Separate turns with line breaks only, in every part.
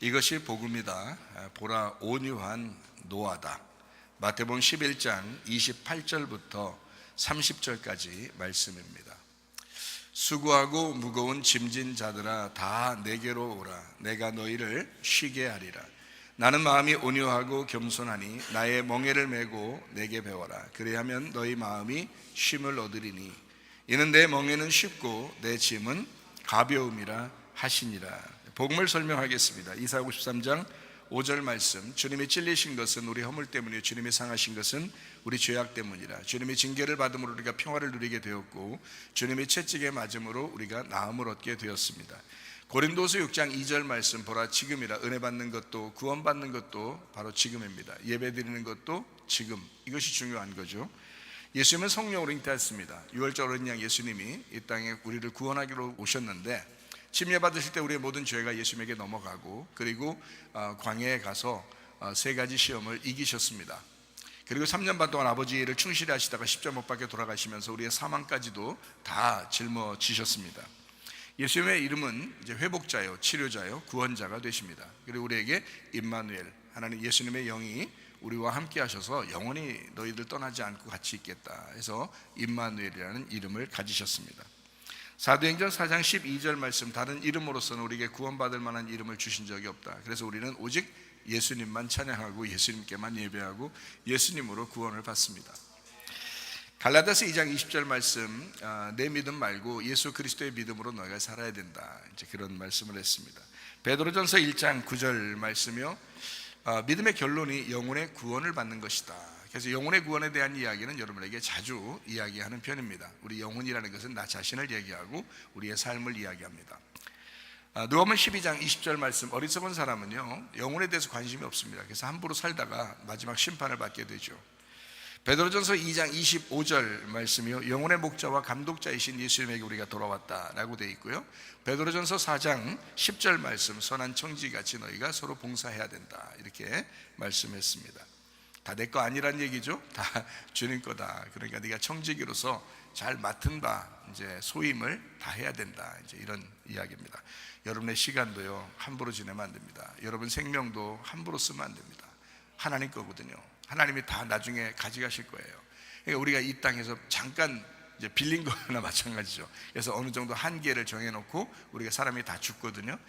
이것이 복음이다. 보라 온유한 노아다. 마태복음 11장 28절부터 30절까지 말씀입니다. 수고하고 무거운 짐진 자들아 다 내게로 오라. 내가 너희를 쉬게 하리라. 나는 마음이 온유하고 겸손하니 나의 멍에를 메고 내게 배워라. 그리하면 너희 마음이 쉼을 얻으리니 이는 내 멍에는 쉽고 내 짐은 가벼움이라 하시니라. 복음을 설명하겠습니다. 이사야 53장 5절 말씀. 주님이 찔리신 것은 우리 허물 때문이요 주님이 상하신 것은 우리 죄악 때문이라. 주님이 징계를 받음으로 우리가 평화를 누리게 되었고 주님이 채찍에 맞음으로 우리가 나음을 얻게 되었습니다. 고린도서 6장 2절 말씀. 보라 지금이라. 은혜 받는 것도 구원 받는 것도 바로 지금입니다. 예배 드리는 것도 지금. 이것이 중요한 거죠. 예수님은 성령으로 잉태했습니다. 6월절 어린 양 예수님이 이 땅에 우리를 구원하기로 오셨는데 침례 받으실 때 우리의 모든 죄가 예수님에게 넘어가고 그리고 광야에 가서 세 가지 시험을 이기셨습니다. 그리고 3년 반 동안 아버지의 일을 충실히 하시다가 십자가 못 박혀 돌아가시면서 우리의 사망까지도 다 짊어지셨습니다. 예수님의 이름은 이제 회복자요, 치료자요, 구원자가 되십니다. 그리고 우리에게 임마누엘, 하나님 예수님의 영이 우리와 함께 하셔서 영원히 너희들 떠나지 않고 같이 있겠다 해서 임마누엘이라는 이름을 가지셨습니다. 사도행전 4장 12절 말씀. 다른 이름으로서는 우리에게 구원받을 만한 이름을 주신 적이 없다. 그래서 우리는 오직 예수님만 찬양하고 예수님께만 예배하고 예수님으로 구원을 받습니다. 갈라디아서 2장 20절 말씀. 내 믿음 말고 예수 그리스도의 믿음으로 너희가 살아야 된다. 이제 그런 말씀을 했습니다. 베드로전서 1장 9절 말씀이요. 믿음의 결론이 영혼의 구원을 받는 것이다. 그래서 영혼의 구원에 대한 이야기는 여러분에게 자주 이야기하는 편입니다. 우리 영혼이라는 것은 나 자신을 얘기하고 우리의 삶을 이야기합니다. 누가복음 12장 20절 말씀. 어리석은 사람은요 영혼에 대해서 관심이 없습니다. 그래서 함부로 살다가 마지막 심판을 받게 되죠. 베드로전서 2장 25절 말씀이요. 영혼의 목자와 감독자이신 예수님에게 우리가 돌아왔다라고 되어 있고요. 베드로전서 4장 10절 말씀. 선한 청지기같이 너희가 서로 봉사해야 된다. 이렇게 말씀했습니다. 다 내 거 아니란 얘기죠. 다 주님 거다. 그러니까 네가 청지기로서 잘 맡은 바 이제 소임을 다 해야 된다. 이제 이런 이야기입니다. 여러분의 시간도요 함부로 지내면 안 됩니다. 여러분 생명도 함부로 쓰면 안 됩니다. 하나님 거거든요. 하나님이 다 나중에 가져가실 거예요. 그러니까 우리가 이 땅에서 잠깐 이제 빌린 거나 마찬가지죠. 그래서 어느 정도 한계를 정해놓고 우리가 사람이 다 죽거든요.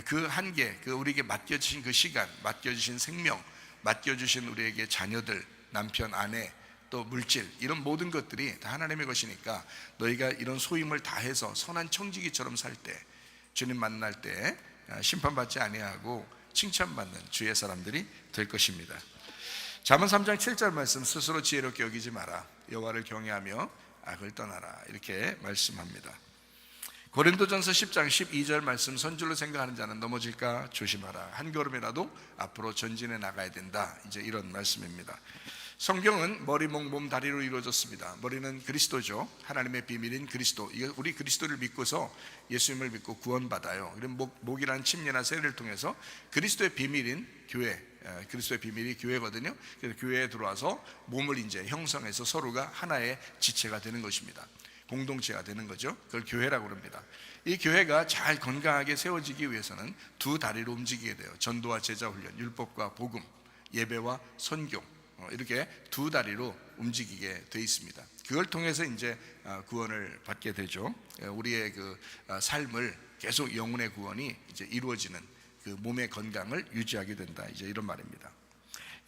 그 한계, 그 우리에게 맡겨주신 그 시간, 맡겨주신 생명, 맡겨주신 우리에게 자녀들, 남편, 아내, 또 물질, 이런 모든 것들이 다 하나님의 것이니까 너희가 이런 소임을 다해서 선한 청지기처럼 살 때, 주님 만날 때 심판받지 아니하고 칭찬받는 주의 사람들이 될 것입니다. 잠언 3장 7절 말씀. 스스로 지혜롭게 여기지 마라. 여호와를 경외하며 악을 떠나라. 이렇게 말씀합니다. 고린도전서 10장 12절 말씀. 선줄로 생각하는 자는 넘어질까 조심하라. 한 걸음이라도 앞으로 전진해 나가야 된다. 이제 이런 말씀입니다. 성경은 머리, 목, 몸, 다리로 이루어졌습니다. 머리는 그리스도죠. 하나님의 비밀인 그리스도. 우리 그리스도를 믿고서 예수님을 믿고 구원받아요. 그럼 목이라는 침례나 세례를 통해서 그리스도의 비밀인 교회, 그리스도의 비밀이 교회거든요. 그래서 교회에 들어와서 몸을 이제 형성해서 서로가 하나의 지체가 되는 것입니다. 공동체가 되는 거죠. 그걸 교회라고 합니다. 이 교회가 잘 건강하게 세워지기 위해서는 두 다리로 움직이게 돼요. 전도와 제자 훈련, 율법과 복음, 예배와 선교, 이렇게 두 다리로 움직이게 돼 있습니다. 그걸 통해서 이제 구원을 받게 되죠. 우리의 그 삶을 계속 영혼의 구원이 이제 이루어지는 그 몸의 건강을 유지하게 된다. 이제 이런 말입니다.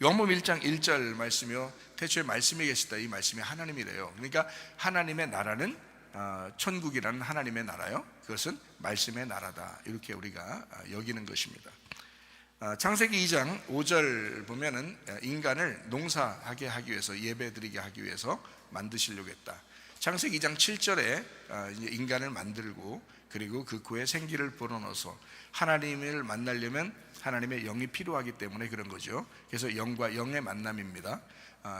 요한복음 1장 1절 말씀이요. 태초에 말씀이 계시다. 이 말씀이 하나님이래요. 그러니까 하나님의 나라는 천국이라는 하나님의 나라요. 그것은 말씀의 나라다. 이렇게 우리가 여기는 것입니다. 창세기 2장 5절 보면은 인간을 농사하게 하기 위해서, 예배드리게 하기 위해서 만드시려고 했다. 창세기 2장 7절에 인간을 만들고 그리고 그 코에 생기를 불어넣어서 하나님을 만나려면 하나님의 영이 필요하기 때문에 그런 거죠. 그래서 영과 영의 만남입니다.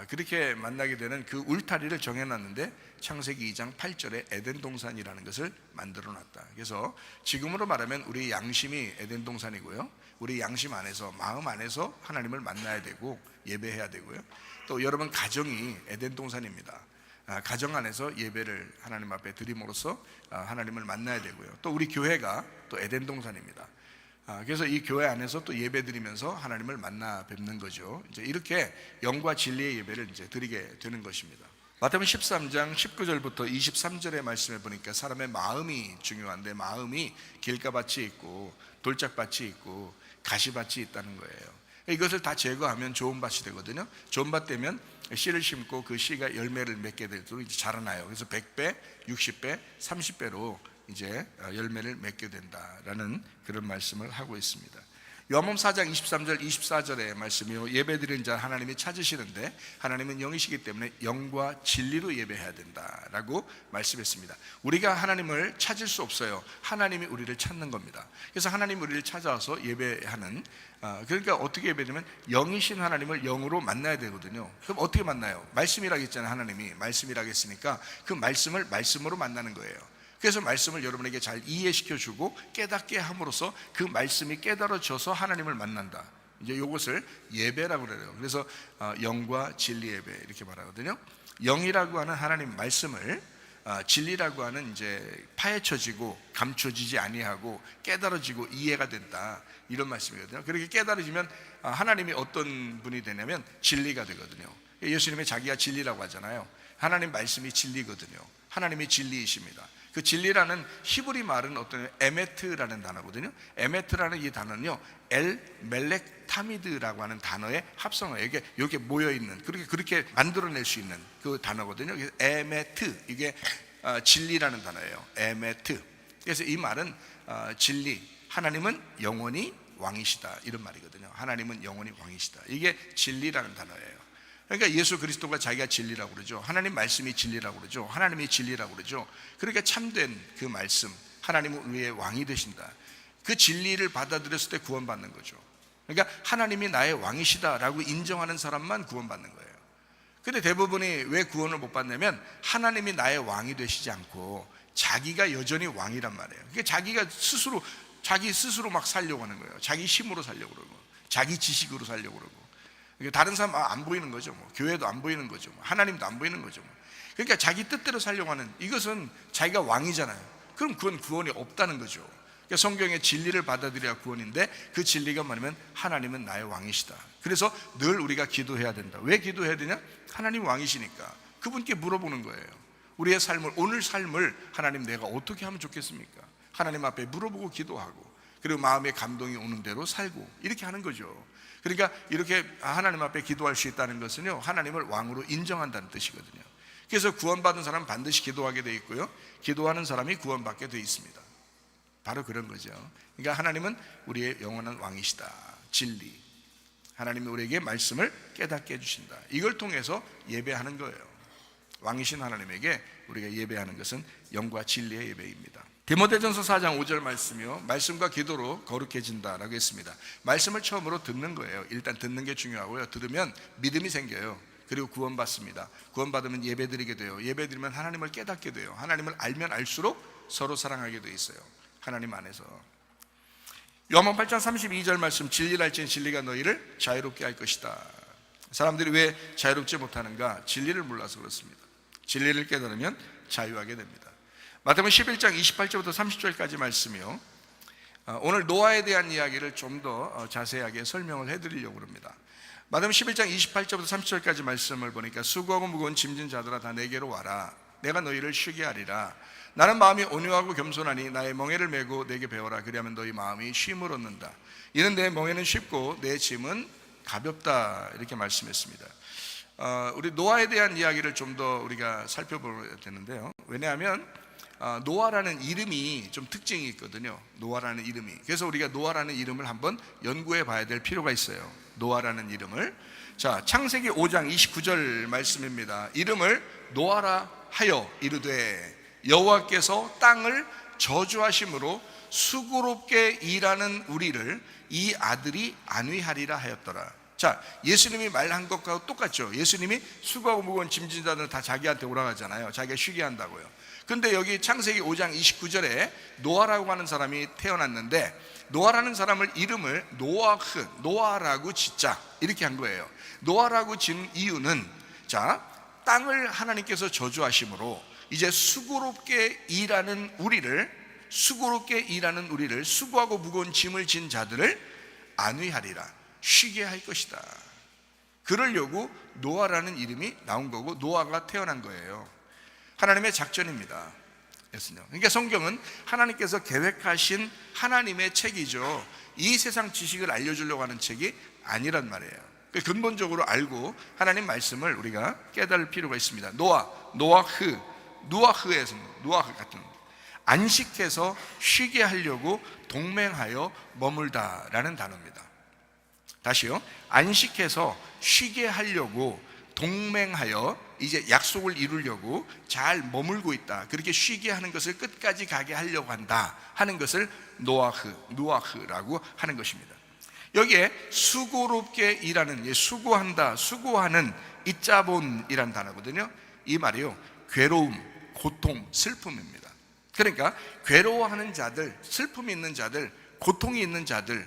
그렇게 만나게 되는 그 울타리를 정해놨는데 창세기 2장 8절에 에덴 동산이라는 것을 만들어 놨다. 그래서 지금으로 말하면 우리 양심이 에덴 동산이고요. 우리 양심 안에서, 마음 안에서 하나님을 만나야 되고 예배해야 되고요. 또 여러분 가정이 에덴 동산입니다. 가정 안에서 예배를 하나님 앞에 드림으로써 하나님을 만나야 되고요. 또 우리 교회가 또 에덴 동산입니다. 그래서 이 교회 안에서 또 예배드리면서 하나님을 만나 뵙는 거죠. 이제 이렇게 영과 진리의 예배를 이제 드리게 되는 것입니다. 마태복음 13장 19절부터 23절의 말씀에 보니까 사람의 마음이 중요한데, 마음이 길가밭이 있고 돌짝밭이 있고 가시밭이 있다는 거예요. 이것을 다 제거하면 좋은 밭이 되거든요. 좋은 밭 되면 씨를 심고 그 씨가 열매를 맺게 되도록 이제 자라나요. 그래서 100배, 60배, 30배로 이제 열매를 맺게 된다라는 그런 말씀을 하고 있습니다. 요한복음 4장 23절 24절의 말씀이요, 예배드리는 자 하나님이 찾으시는데 하나님은 영이시기 때문에 영과 진리로 예배해야 된다라고 말씀했습니다. 우리가 하나님을 찾을 수 없어요. 하나님이 우리를 찾는 겁니다. 그래서 하나님이 우리를 찾아와서 예배하는, 그러니까 어떻게 예배되면 영이신 하나님을 영으로 만나야 되거든요. 그럼 어떻게 만나요? 말씀이라고 했잖아요. 하나님이 말씀이라고 했으니까 그 말씀을 말씀으로 만나는 거예요. 그래서 말씀을 여러분에게 잘 이해시켜주고 깨닫게 함으로써 그 말씀이 깨달아져서 하나님을 만난다. 이제 이것을 예배라고 그래요. 그래서 영과 진리 예배 이렇게 말하거든요. 영이라고 하는 하나님 말씀을, 진리라고 하는 이제 파헤쳐지고 감춰지지 아니하고 깨달아지고 이해가 된다, 이런 말씀이거든요. 그렇게 깨달아지면 하나님이 어떤 분이 되냐면 진리가 되거든요. 예수님이 자기가 진리라고 하잖아요. 하나님 말씀이 진리거든요. 하나님이 진리이십니다. 그 진리라는 히브리 말은 어떤 에메트라는 단어거든요. 에메트라는 이 단어는요, 엘 멜렉 타미드라고 하는 단어의 합성어예요. 이게 이렇게 모여 있는, 그렇게 만들어낼 수 있는 그 단어거든요. 그래서 에메트, 이게 진리라는 단어예요. 에메트. 그래서 이 말은 진리, 하나님은 영원히 왕이시다, 이런 말이거든요. 하나님은 영원히 왕이시다. 이게 진리라는 단어예요. 그러니까 예수 그리스도가 자기가 진리라고 그러죠. 하나님 말씀이 진리라고 그러죠. 하나님이 진리라고 그러죠. 그러니까 참된 그 말씀, 하나님은 우리의 왕이 되신다, 그 진리를 받아들였을 때 구원받는 거죠. 그러니까 하나님이 나의 왕이시다라고 인정하는 사람만 구원받는 거예요. 근데 대부분이 왜 구원을 못 받냐면 하나님이 나의 왕이 되시지 않고 자기가 여전히 왕이란 말이에요. 그러니까 자기 스스로 막 살려고 하는 거예요. 자기 힘으로 살려고 그러고, 자기 지식으로 살려고 그러고. 다른 사람 안 보이는 거죠. 교회도 안 보이는 거죠. 하나님도 안 보이는 거죠. 그러니까 자기 뜻대로 살려고 하는, 이것은 자기가 왕이잖아요. 그럼 그건 구원이 없다는 거죠. 그러니까 성경의 진리를 받아들여야 구원인데, 그 진리가 뭐냐면 하나님은 나의 왕이시다. 그래서 늘 우리가 기도해야 된다. 왜 기도해야 되냐? 하나님 왕이시니까 그분께 물어보는 거예요. 우리의 삶을, 오늘 삶을 하나님 내가 어떻게 하면 좋겠습니까? 하나님 앞에 물어보고 기도하고, 그리고 마음의 감동이 오는 대로 살고, 이렇게 하는 거죠. 그러니까 이렇게 하나님 앞에 기도할 수 있다는 것은요, 하나님을 왕으로 인정한다는 뜻이거든요. 그래서 구원받은 사람은 반드시 기도하게 돼 있고요, 기도하는 사람이 구원받게 돼 있습니다. 바로 그런 거죠. 그러니까 하나님은 우리의 영원한 왕이시다, 진리, 하나님이 우리에게 말씀을 깨닫게 해주신다. 이걸 통해서 예배하는 거예요. 왕이신 하나님에게 우리가 예배하는 것은 영과 진리의 예배입니다. 디모데전서 4장 5절 말씀이요, 말씀과 기도로 거룩해진다라고 했습니다. 말씀을 처음으로 듣는 거예요. 일단 듣는 게 중요하고요, 들으면 믿음이 생겨요. 그리고 구원받습니다. 구원받으면 예배드리게 돼요. 예배드리면 하나님을 깨닫게 돼요. 하나님을 알면 알수록 서로 사랑하게 돼 있어요, 하나님 안에서. 요한복음 8장 32절 말씀, 진리를 알지니 진리가 너희를 자유롭게 할 것이다. 사람들이 왜 자유롭지 못하는가? 진리를 몰라서 그렇습니다. 진리를 깨달으면 자유하게 됩니다. 마태복음 11장 28절부터 30절까지 말씀이요, 오늘 노아에 대한 이야기를 좀 더 자세하게 설명을 해드리려고 합니다. 마태복음 11장 28절부터 30절까지 말씀을 보니까, 수고하고 무거운 짐진 자들아 다 내게로 와라, 내가 너희를 쉬게 하리라. 나는 마음이 온유하고 겸손하니 나의 멍에를 메고 내게 배워라. 그리하면 너희 마음이 쉼을 얻는다. 이는 내 멍에는 쉽고 내 짐은 가볍다, 이렇게 말씀했습니다. 우리 노아에 대한 이야기를 좀 더 우리가 살펴봐야 되는데요. 왜냐하면 노아라는 이름이 좀 특징이 있거든요. 노아라는 이름이. 그래서 우리가 노아라는 이름을 한번 연구해 봐야 될 필요가 있어요. 노아라는 이름을. 자, 창세기 5장 29절 말씀입니다. 이름을 노아라 하여 이르되 여호와께서 땅을 저주하심으로 수고롭게 일하는 우리를 이 아들이 안위하리라 하였더라. 자, 예수님이 말한 것과 똑같죠. 예수님이 수고하고 무거운 짐진 자들은 다 자기한테 오라가잖아요. 자기가 쉬게 한다고요. 근데 여기 창세기 5장 29절에 노아라고 하는 사람이 태어났는데, 노아라는 사람을 이름을 노아라고 짓자, 이렇게 한 거예요. 노아라고 지은 이유는, 자, 땅을 하나님께서 저주하심으로 이제 수고롭게 일하는 우리를 수고롭게 일하는 우리를, 수고하고 무거운 짐을 진 자들을 안위하리라, 쉬게 할 것이다. 그러려고 노아라는 이름이 나온 거고 노아가 태어난 거예요. 하나님의 작전입니다. 그러니까 성경은 하나님께서 계획하신 하나님의 책이죠. 이 세상 지식을 알려주려고 하는 책이 아니란 말이에요. 근본적으로 알고 하나님 말씀을 우리가 깨달을 필요가 있습니다. 노아흐에서 노아흐 같은 안식해서 쉬게 하려고 동맹하여 머물다라는 단어입니다. 다시요. 안식해서 쉬게 하려고 동맹하여 이제 약속을 이루려고 잘 머물고 있다. 그렇게 쉬게 하는 것을 끝까지 가게 하려고 한다 하는 것을 노아흐라고 하는 것입니다. 여기에 수고롭게 일하는, 수고한다, 수고하는 이자본이라는 단어거든요. 이 말이요, 괴로움, 고통, 슬픔입니다. 그러니까 괴로워하는 자들, 슬픔이 있는 자들, 고통이 있는 자들,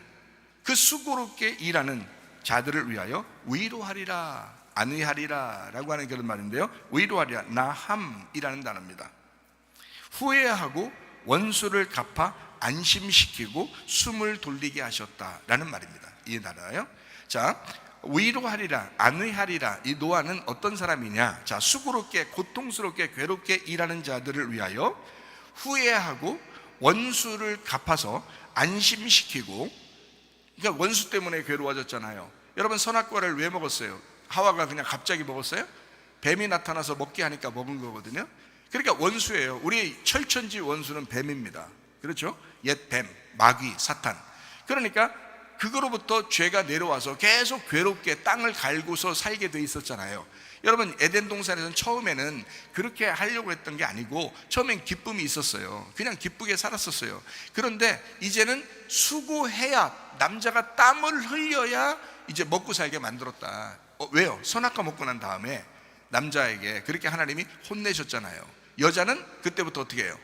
그 수고롭게 일하는 자들을 위하여 위로하리라, 안위하리라 라고 하는 그런 말인데요, 위로하리라, 나함이라는 단어입니다. 후회하고 원수를 갚아 안심시키고 숨을 돌리게 하셨다라는 말입니다. 이 단어요. 자, 위로하리라, 안위하리라. 이 노아는 어떤 사람이냐? 자, 수고롭게, 고통스럽게, 괴롭게 일하는 자들을 위하여 후회하고 원수를 갚아서 안심시키고, 그러니까 원수 때문에 괴로워졌잖아요. 여러분, 선악과를 왜 먹었어요? 하와가 그냥 갑자기 먹었어요? 뱀이 나타나서 먹게 하니까 먹은 거거든요. 그러니까 원수예요. 우리 철천지 원수는 뱀입니다. 그렇죠? 옛 뱀, 마귀, 사탄. 그러니까 그거로부터 죄가 내려와서 계속 괴롭게 땅을 갈고서 살게 돼 있었잖아요. 여러분, 에덴 동산에서는 처음에는 그렇게 하려고 했던 게 아니고 처음엔 기쁨이 있었어요. 그냥 기쁘게 살았었어요. 그런데 이제는 수고해야, 남자가 땀을 흘려야 이제 먹고 살게 만들었다. 왜요? 선악과 먹고 난 다음에 남자에게 그렇게 하나님이 혼내셨잖아요. 여자는 그때부터 어떻게 해요?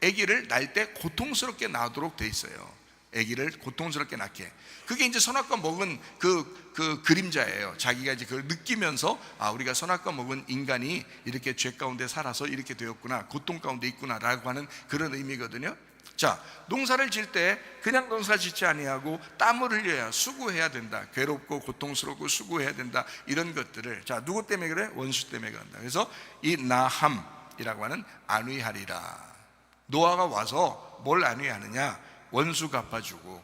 아기를 낳을 때 고통스럽게 낳도록 돼 있어요. 아기를 고통스럽게 낳게. 그게 이제 선악과 먹은 그 그림자예요. 자기가 이제 그걸 느끼면서, 아, 우리가 선악과 먹은 인간이 이렇게 죄 가운데 살아서 이렇게 되었구나, 고통 가운데 있구나라고 하는 그런 의미거든요. 자, 농사를 질 때 그냥 농사 짓지 아니하고 땀을 흘려야, 수고해야 된다. 괴롭고 고통스럽고 수고해야 된다. 이런 것들을, 자, 누구 때문에 그래? 원수 때문에 그런다. 그래서 이 나함이라고 하는 안위하리라. 노아가 와서 뭘 안위하느냐? 원수 갚아주고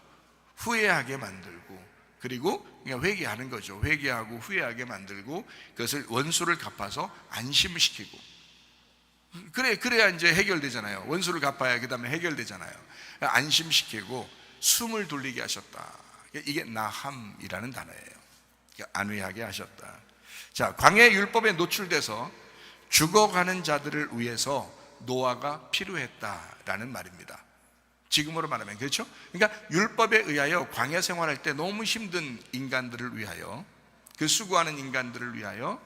후회하게 만들고, 그리고 그냥 회개하는 거죠. 회개하고 후회하게 만들고 그것을 원수를 갚아서 안심시키고, 그래야 이제 해결되잖아요. 원수를 갚아야 그 다음에 해결되잖아요. 안심시키고 숨을 돌리게 하셨다. 이게 나함이라는 단어예요. 안위하게 하셨다. 자, 광야 율법에 노출돼서 죽어가는 자들을 위해서 노아가 필요했다라는 말입니다. 지금으로 말하면 그렇죠? 그러니까 율법에 의하여 광야 생활할 때 너무 힘든 인간들을 위하여, 그 수고하는 인간들을 위하여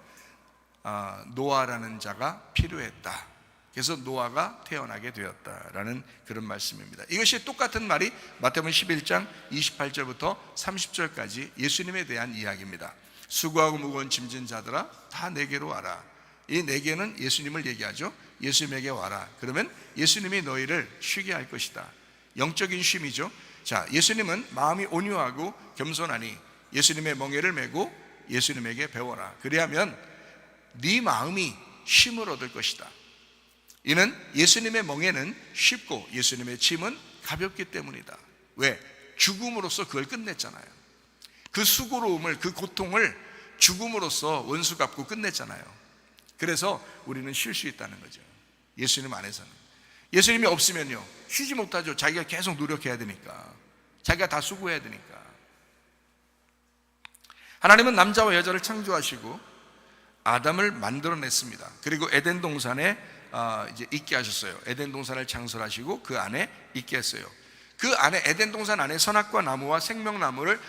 노아라는 자가 필요했다. 그래서 노아가 태어나게 되었다라는 그런 말씀입니다. 이것이 똑같은 말이 마태복음 11장 28절부터 30절까지 예수님에 대한 이야기입니다. 수고하고 무거운 짐진 자들아 다 내게로 와라. 이 내게는 예수님을 얘기하죠. 예수님에게 와라. 그러면 예수님이 너희를 쉬게 할 것이다. 영적인 쉼이죠. 자, 예수님은 마음이 온유하고 겸손하니 예수님의 멍에를 메고 예수님에게 배워라. 그리하면 네 마음이 쉼을 얻을 것이다. 이는 예수님의 멍에는 쉽고 예수님의 짐은 가볍기 때문이다. 왜? 죽음으로써 그걸 끝냈잖아요. 그 수고로움을, 그 고통을 죽음으로써 원수 갚고 끝냈잖아요. 그래서 우리는 쉴 수 있다는 거죠. 예수님 안에서는. 예수님이 없으면요, 쉬지 못하죠. 자기가 계속 노력해야 되니까, 자기가 다 수고해야 되니까. 하나님은 남자와 여자를 창조하시고 아담을 만들어냈습니다. 그리고 에덴 동산에 이제 있게 하셨어요. 에덴 동산을 창설하시고 그 안에 있게 했어요. 그 안에, 에덴 동산 안에 선악과 나무와 생명나무를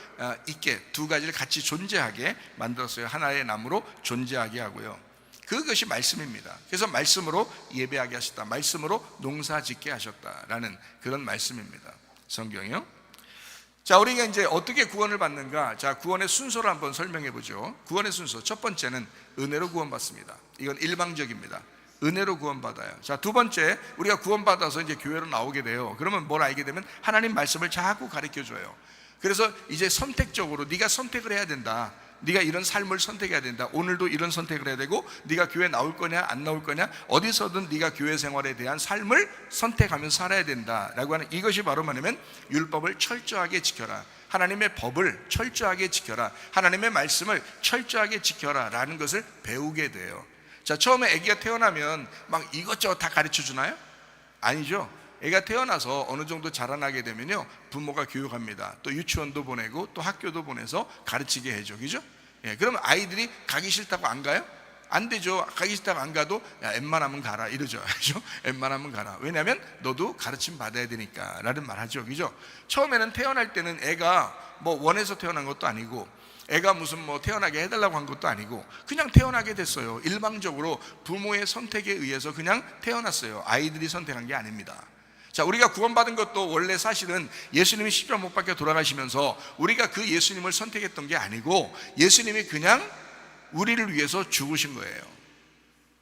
있게, 두 가지를 같이 존재하게 만들었어요. 하나의 나무로 존재하게 하고요. 그것이 말씀입니다. 그래서 말씀으로 예배하게 하셨다, 말씀으로 농사 짓게 하셨다라는 그런 말씀입니다. 성경이요. 자, 우리가 이제 어떻게 구원을 받는가? 자, 구원의 순서를 한번 설명해 보죠. 구원의 순서, 첫 번째는 은혜로 구원받습니다. 이건 일방적입니다. 은혜로 구원받아요. 자, 두 번째, 우리가 구원받아서 이제 교회로 나오게 돼요. 그러면 뭘 알게 되면 하나님 말씀을 자꾸 가르쳐 줘요. 그래서 이제 선택적으로 네가 선택을 해야 된다. 네가 이런 삶을 선택해야 된다. 오늘도 이런 선택을 해야 되고, 네가 교회 나올 거냐 안 나올 거냐, 어디서든 네가 교회 생활에 대한 삶을 선택하면서 살아야 된다라고 하는, 이것이 바로 뭐냐면 율법을 철저하게 지켜라, 하나님의 법을 철저하게 지켜라, 하나님의 말씀을 철저하게 지켜라 라는 것을 배우게 돼요. 자, 처음에 아기가 태어나면 막 이것저것 다 가르쳐 주나요? 아니죠. 애가 태어나서 어느 정도 자라나게 되면요, 부모가 교육합니다. 또 유치원도 보내고 또 학교도 보내서 가르치게 해줘. 그죠? 예, 그러면 아이들이 가기 싫다고 안 가요? 안 되죠. 가기 싫다고 안 가도 야, 웬만하면 가라 이러죠. 그죠? 웬만하면 가라. 왜냐하면 너도 가르침 받아야 되니까 라는 말 하죠. 그죠? 처음에는 태어날 때는 애가 뭐 원해서 태어난 것도 아니고, 애가 무슨 뭐 태어나게 해달라고 한 것도 아니고, 그냥 태어나게 됐어요. 일방적으로 부모의 선택에 의해서 그냥 태어났어요. 아이들이 선택한 게 아닙니다. 자, 우리가 구원받은 것도 원래 사실은 예수님이 십자가 못 박혀 돌아가시면서 우리가 그 예수님을 선택했던 게 아니고, 예수님이 그냥 우리를 위해서 죽으신 거예요.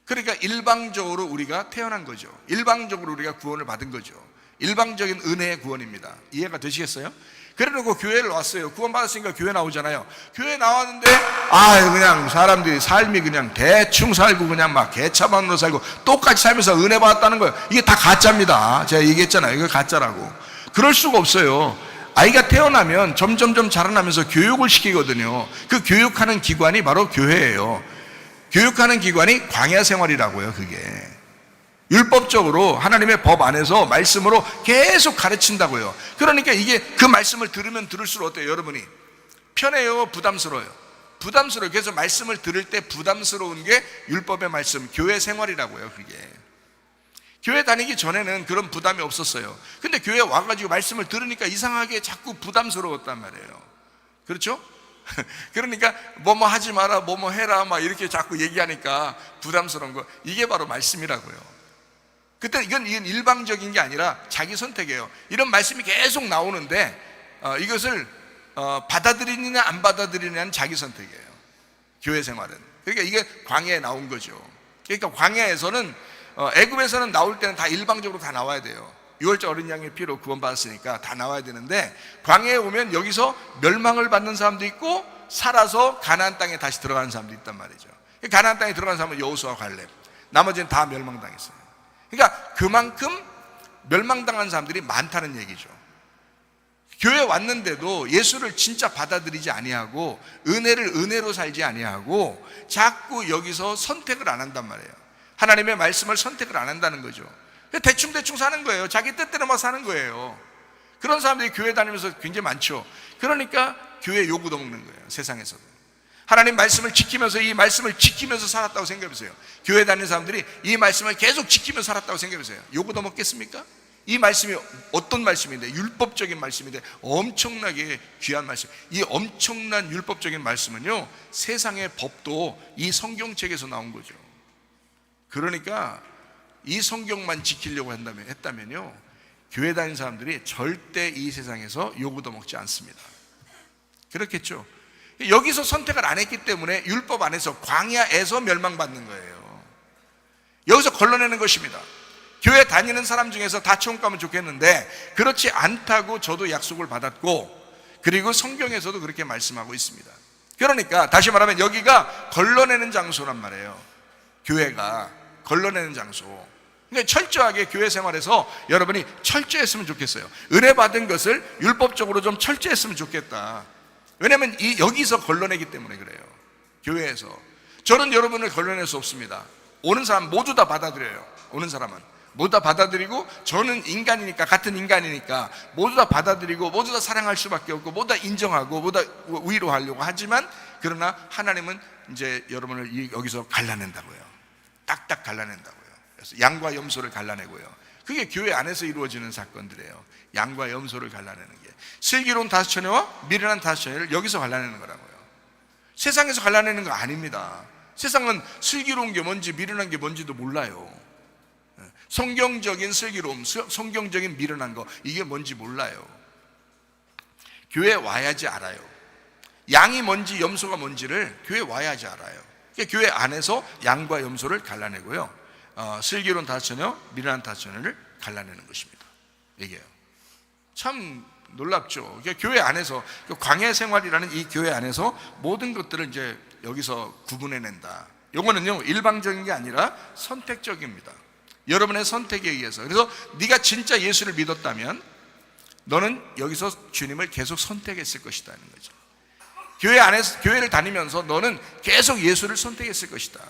그러니까 일방적으로 우리가 태어난 거죠. 일방적으로 우리가 구원을 받은 거죠. 일방적인 은혜의 구원입니다. 이해가 되시겠어요? 그래놓고 교회를 왔어요. 구원받았으니까 교회 나오잖아요. 교회 나왔는데 그냥 사람들이 삶이 그냥 대충 살고 그냥 막 개차반으로 살고 똑같이 살면서 은혜 받았다는 거예요. 이게 다 가짜입니다. 제가 얘기했잖아요. 이거 가짜라고. 그럴 수가 없어요. 아이가 태어나면 점점점 자라나면서 교육을 시키거든요. 그 교육하는 기관이 바로 교회예요. 교육하는 기관이 광야 생활이라고요. 그게 율법적으로 하나님의 법 안에서 말씀으로 계속 가르친다고요. 그러니까 이게 그 말씀을 들으면 들을수록 어때요? 여러분이 편해요? 부담스러워요? 부담스러워요. 그래서 말씀을 들을 때 부담스러운 게 율법의 말씀, 교회 생활이라고요. 그게 교회 다니기 전에는 그런 부담이 없었어요. 근데 교회 와가지고 말씀을 들으니까 이상하게 자꾸 부담스러웠단 말이에요. 그렇죠? 그러니까 뭐뭐 하지 마라, 뭐뭐 해라 막 이렇게 자꾸 얘기하니까 부담스러운 거, 이게 바로 말씀이라고요. 그때 이건 일방적인 게 아니라 자기 선택이에요. 이런 말씀이 계속 나오는데 이것을 받아들이느냐 안 받아들이느냐는 자기 선택이에요. 교회 생활은. 그러니까 이게 광야에 나온 거죠. 그러니까 광야에서는 애굽에서는 나올 때는 다 일방적으로 다 나와야 돼요. 6월절 어린 양의 피로 구원받았으니까 다 나와야 되는데, 광야에 오면 여기서 멸망을 받는 사람도 있고 살아서 가나안 땅에 다시 들어가는 사람도 있단 말이죠. 가나안 땅에 들어가는 사람은 여호수아, 갈렙, 나머지는 다 멸망당했어요. 그러니까 그만큼 멸망당한 사람들이 많다는 얘기죠. 교회 왔는데도 예수를 진짜 받아들이지 아니하고 은혜를 은혜로 살지 아니하고 자꾸 여기서 선택을 안 한단 말이에요. 하나님의 말씀을 선택을 안 한다는 거죠. 대충 사는 거예요. 자기 뜻대로만 사는 거예요. 그런 사람들이 교회 다니면서 굉장히 많죠. 그러니까 교회 요구도 먹는 거예요. 세상에서도 하나님 말씀을 지키면서, 이 말씀을 지키면서 살았다고 생각해보세요. 교회 다니는 사람들이 이 말씀을 계속 지키면서 살았다고 생각해보세요. 요구도 먹겠습니까? 이 말씀이 어떤 말씀인데, 율법적인 말씀인데 엄청나게 귀한 말씀. 이 엄청난 율법적인 말씀은요, 세상의 법도 이 성경책에서 나온 거죠. 그러니까 이 성경만 지키려고 했다면요, 교회 다니는 사람들이 절대 이 세상에서 요구도 먹지 않습니다. 그렇겠죠? 여기서 선택을 안 했기 때문에 율법 안에서, 광야에서 멸망받는 거예요. 여기서 걸러내는 것입니다. 교회 다니는 사람 중에서 다 천국 가면 좋겠는데 그렇지 않다고 저도 약속을 받았고, 그리고 성경에서도 그렇게 말씀하고 있습니다. 그러니까 다시 말하면 여기가 걸러내는 장소란 말이에요. 교회가 걸러내는 장소. 그러니까 철저하게 교회 생활에서 여러분이 철저했으면 좋겠어요. 은혜 받은 것을 율법적으로 좀 철저했으면 좋겠다. 왜냐하면 여기서 걸러내기 때문에 그래요. 교회에서. 저는 여러분을 걸러낼 수 없습니다. 오는 사람 모두 다 받아들여요. 오는 사람은 모두 다 받아들이고, 저는 인간이니까, 같은 인간이니까 모두 다 받아들이고 모두 다 사랑할 수밖에 없고 모두 다 인정하고 모두 다 위로하려고 하지만, 그러나 하나님은 이제 여러분을 여기서 갈라낸다고요. 딱딱 갈라낸다고요. 그래서 양과 염소를 갈라내고요. 그게 교회 안에서 이루어지는 사건들이에요. 양과 염소를 갈라내는 게. 슬기로운 다섯 처녀와 미련한 다섯 처녀를 여기서 갈라내는 거라고요. 세상에서 갈라내는 거 아닙니다. 세상은 슬기로운 게 뭔지 미련한 게 뭔지도 몰라요. 성경적인 슬기로움, 성경적인 미련한 거, 이게 뭔지 몰라요. 교회 와야지 알아요. 양이 뭔지 염소가 뭔지를 교회 와야지 알아요. 그러니까 교회 안에서 양과 염소를 갈라내고요, 슬기로운 5처녀, 미련한 5처녀를 갈라내는 것입니다. 이게요. 참 놀랍죠. 그러니까 교회 안에서 광야 생활이라는 이 교회 안에서 모든 것들을 이제 여기서 구분해낸다. 이거는요 일방적인 게 아니라 선택적입니다. 여러분의 선택에 의해서. 그래서 네가 진짜 예수를 믿었다면 너는 여기서 주님을 계속 선택했을 것이다는 거죠. 교회 안에서 교회를 다니면서 너는 계속 예수를 선택했을 것이다.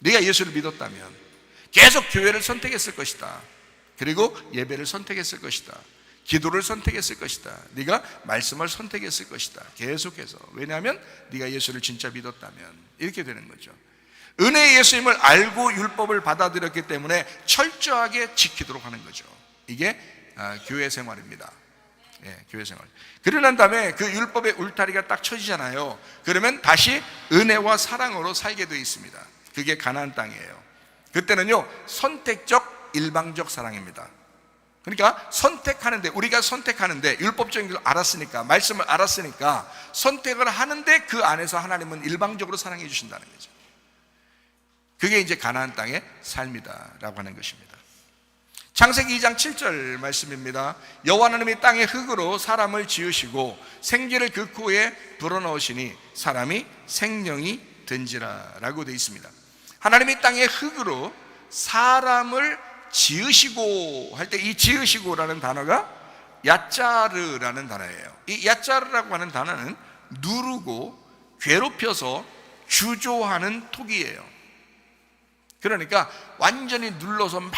네가 예수를 믿었다면 계속 교회를 선택했을 것이다. 그리고 예배를 선택했을 것이다. 기도를 선택했을 것이다. 네가 말씀을 선택했을 것이다. 계속해서. 왜냐하면 네가 예수를 진짜 믿었다면 이렇게 되는 거죠. 은혜의 예수님을 알고 율법을 받아들였기 때문에 철저하게 지키도록 하는 거죠. 이게 교회 생활입니다. 교회 생활. 그러고 난 다음에 그 율법의 울타리가 딱 쳐지잖아요. 그러면 다시 은혜와 사랑으로 살게 되어 있습니다. 그게 가나안 땅이에요. 그때는요 선택적 일방적 사랑입니다. 그러니까 선택하는데, 우리가 선택하는데 율법적인 걸 알았으니까, 말씀을 알았으니까 선택을 하는데 그 안에서 하나님은 일방적으로 사랑해 주신다는 거죠. 그게 이제 가나안 땅의 삶이다라고 하는 것입니다. 창세기 2장 7절 말씀입니다. 여호와 하나님이 땅의 흙으로 사람을 지으시고 생기를 그 코에 불어넣으시니 사람이 생명이 된지라 라고 되어 있습니다. 하나님이 땅의 흙으로 사람을 지으시고 할 때 이 지으시고라는 단어가 야짜르라는 단어예요. 이 야짜르라고 하는 단어는 누르고 괴롭혀서 주조하는 톡이에요. 그러니까 완전히 눌러서 막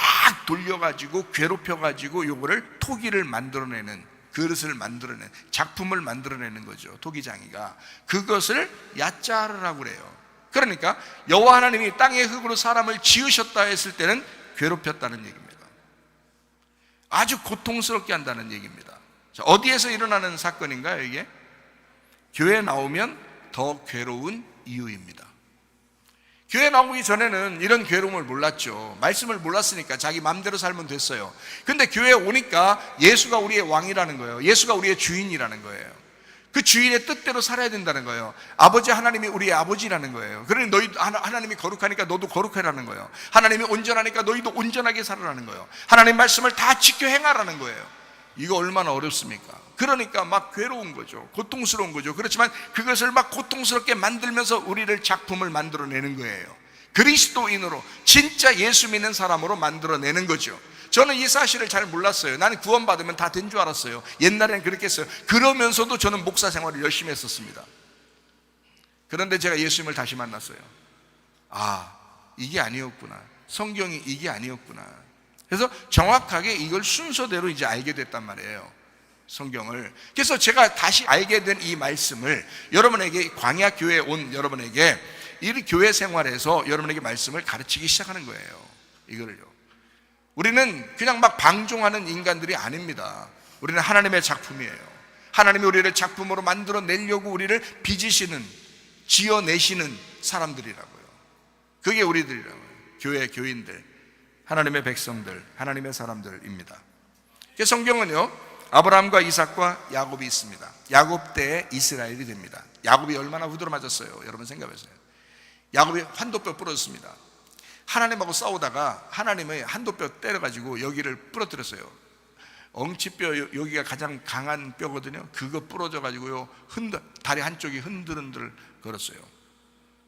돌려가지고 괴롭혀가지고 요거를 토기를 만들어내는, 그릇을 만들어내는, 작품을 만들어내는 거죠. 토기장이가. 그것을 야짜르라고 그래요. 그러니까 여호와 하나님이 땅의 흙으로 사람을 지으셨다 했을 때는 괴롭혔다는 얘기입니다. 아주 고통스럽게 한다는 얘기입니다. 자, 어디에서 일어나는 사건인가요? 이게 교회에 나오면 더 괴로운 이유입니다. 교회 나오기 전에는 이런 괴로움을 몰랐죠. 말씀을 몰랐으니까 자기 마음대로 살면 됐어요. 근데 교회에 오니까 예수가 우리의 왕이라는 거예요. 예수가 우리의 주인이라는 거예요. 그 주인의 뜻대로 살아야 된다는 거예요. 아버지 하나님이 우리의 아버지라는 거예요. 그러니 너희 하나님이 거룩하니까 너도 거룩하라는 거예요. 하나님이 온전하니까 너희도 온전하게 살아라는 거예요. 하나님 말씀을 다 지켜 행하라는 거예요. 이거 얼마나 어렵습니까? 그러니까 막 괴로운 거죠. 고통스러운 거죠. 그렇지만 그것을 막 고통스럽게 만들면서 우리를 작품을 만들어내는 거예요. 그리스도인으로, 진짜 예수 믿는 사람으로 만들어내는 거죠. 저는 이 사실을 잘 몰랐어요. 나는 구원받으면 다 된 줄 알았어요. 옛날에는 그렇게 했어요. 그러면서도 저는 목사 생활을 열심히 했었습니다. 그런데 제가 예수님을 다시 만났어요. 아, 이게 아니었구나. 성경이 이게 아니었구나. 그래서 정확하게 이걸 순서대로 이제 알게 됐단 말이에요. 성경을. 그래서 제가 다시 알게 된 이 말씀을 여러분에게, 광야 교회에 온 여러분에게 이 교회 생활에서 여러분에게 말씀을 가르치기 시작하는 거예요. 이거를요. 우리는 그냥 막 방종하는 인간들이 아닙니다. 우리는 하나님의 작품이에요. 하나님이 우리를 작품으로 만들어내려고 우리를 빚으시는, 지어내시는 사람들이라고요. 그게 우리들이라고요. 교회 교인들, 하나님의 백성들, 하나님의 사람들입니다. 성경은요, 아브라함과 이삭과 야곱이 있습니다. 야곱 때에 이스라엘이 됩니다. 야곱이 얼마나 후드러 맞았어요. 여러분 생각해보세요. 야곱이 환도뼈 부러졌습니다. 하나님하고 싸우다가 하나님의 한도뼈 때려가지고 여기를 부러뜨렸어요. 엉치뼈, 여기가 가장 강한 뼈거든요. 그거 부러져가지고요, 다리 한쪽이 흔들흔들 걸었어요.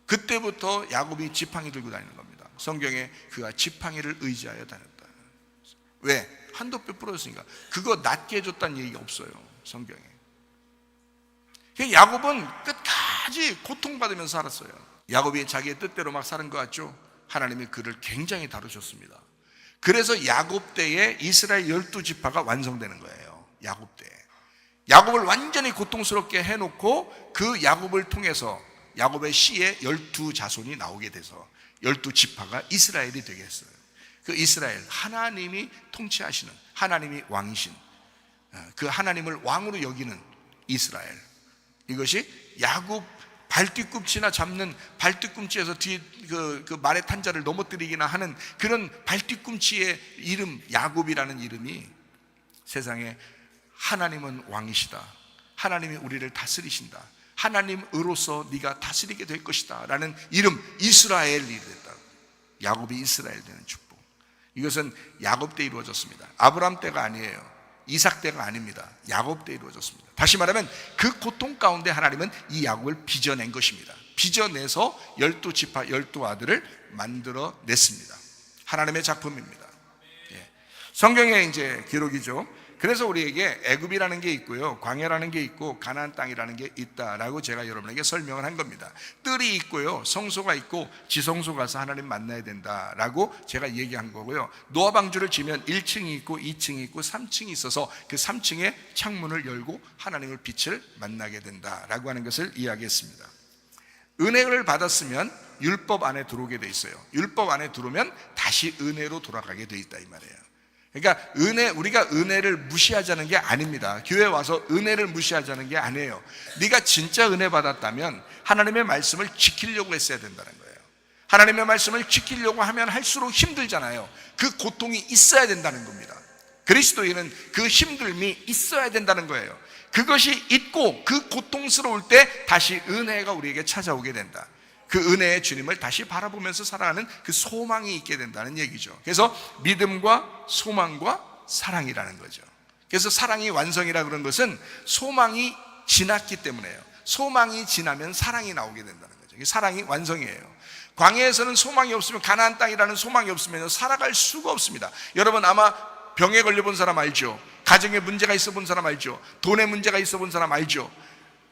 그때부터 야곱이 지팡이 들고 다니는 겁니다. 성경에 그가 지팡이를 의지하여 다녔다. 왜? 한도뼈 부러졌으니까. 그거 낫게 해줬다는 얘기가 없어요, 성경에. 야곱은 끝까지 고통받으면서 살았어요. 야곱이 자기의 뜻대로 막 사는 것 같죠? 하나님이 그를 굉장히 다루셨습니다. 그래서 야곱 때에 이스라엘 12지파가 완성되는 거예요. 야곱 때. 야곱을 완전히 고통스럽게 해놓고 그 야곱을 통해서 야곱의 씨에 12자손이 나오게 돼서 12지파가 이스라엘이 되게 했어요. 그 이스라엘, 하나님이 통치하시는, 하나님이 왕이신, 그 하나님을 왕으로 여기는 이스라엘. 이것이 야곱 발뒤꿈치나 잡는, 발뒤꿈치에서 뒤 그 말의 탄자를 넘어뜨리기나 하는 그런 발뒤꿈치의 이름, 야곱이라는 이름이 세상에 하나님은 왕이시다, 하나님이 우리를 다스리신다, 하나님으로서 네가 다스리게 될 것이다 라는 이름, 이스라엘이 됐다. 야곱이 이스라엘 되는 축복. 이것은 야곱 때 이루어졌습니다. 아브라함 때가 아니에요. 이삭 때가 아닙니다. 야곱 때 이루어졌습니다. 다시 말하면 그 고통 가운데 하나님은 이 야곱을 빚어낸 것입니다. 빚어내서 12지파 12아들을 만들어냈습니다. 하나님의 작품입니다. 성경에 이제 기록이죠. 그래서 우리에게 애굽이라는 게 있고요, 광야라는 게 있고 가나안 땅이라는 게 있다라고 제가 여러분에게 설명을 한 겁니다. 뜰이 있고요, 성소가 있고 지성소 가서 하나님 만나야 된다라고 제가 얘기한 거고요. 노아 방주를 지면 1층이 있고 2층이 있고 3층이 있어서 그 3층에 창문을 열고 하나님의 빛을 만나게 된다라고 하는 것을 이야기했습니다. 은혜를 받았으면 율법 안에 들어오게 돼 있어요. 율법 안에 들어오면 다시 은혜로 돌아가게 돼 있다 이 말이에요. 그러니까 우리가 은혜를 무시하자는 게 아닙니다. 교회 와서 은혜를 무시하자는 게 아니에요. 네가 진짜 은혜 받았다면 하나님의 말씀을 지키려고 했어야 된다는 거예요. 하나님의 말씀을 지키려고 하면 할수록 힘들잖아요. 그 고통이 있어야 된다는 겁니다. 그리스도인은 그 힘듦이 있어야 된다는 거예요. 그것이 있고 그 고통스러울 때 다시 은혜가 우리에게 찾아오게 된다. 그 은혜의 주님을 다시 바라보면서 살아가는 그 소망이 있게 된다는 얘기죠. 그래서 믿음과 소망과 사랑이라는 거죠. 그래서 사랑이 완성이라 그런 것은 소망이 지났기 때문에요. 소망이 지나면 사랑이 나오게 된다는 거죠. 사랑이 완성이에요. 광야에서는 소망이 없으면, 가나안 땅이라는 소망이 없으면 살아갈 수가 없습니다. 여러분 아마 병에 걸려본 사람 알죠? 가정에 문제가 있어 본 사람 알죠? 돈에 문제가 있어 본 사람 알죠?